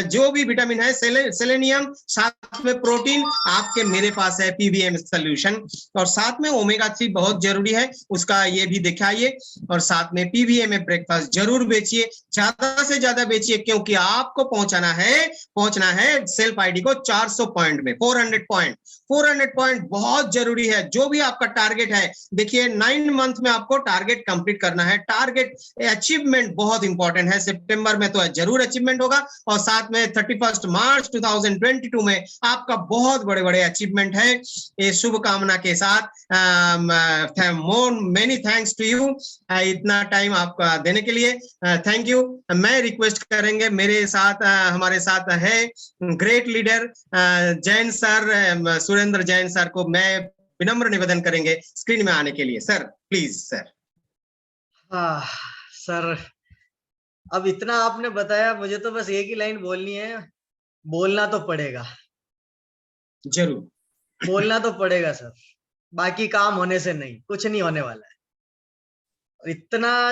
जो भी विटामिन है, सेलेनियम, साथ में प्रोटीन आपके मेरे पास है पीवीएम सोल्यूशन, और साथ में ओमेगा 3 बहुत जरूरी है, उसका ये भी दिखाइए, और साथ में पीवीएम ब्रेकफास्ट जरूर बेचिए, ज्यादा से ज्यादा बेचिए, क्योंकि आपको पहुंचना है सेल्फ आईडी को 400 पॉइंट में, 400 पॉइंट बहुत जरूरी है। जो भी आपका टारगेट है, देखिए 9 मंथ में आपको टारगेट कंप्लीट करना है, टारगेट अचीवमेंट बहुत इंपॉर्टेंट है। सितंबर में तो जरूर अचीवमेंट होगा, और साथ में 31 मार्च 2022 में आपका बहुत बड़े बड़े अचीवमेंट है। ये शुभकामना के साथ मेनी थैंक्स टू यू, इतना टाइम आपका देने के लिए थैंक यू। मैं रिक्वेस्ट करेंगे मेरे साथ हमारे साथ साथ हैं great leader Jain sir, Surendra Jain sir को मैं विनम्र निवेदन करेंगे स्क्रीन में आने के लिए। Sir please sir. हाँ सर, अब इतना आपने बताया, मुझे तो बस एक ही लाइन बोलनी है, बोलना तो पड़ेगा, जरूर बोलना तो पड़ेगा सर, बाकी काम होने से नहीं, कुछ नहीं होने वाला है। इतना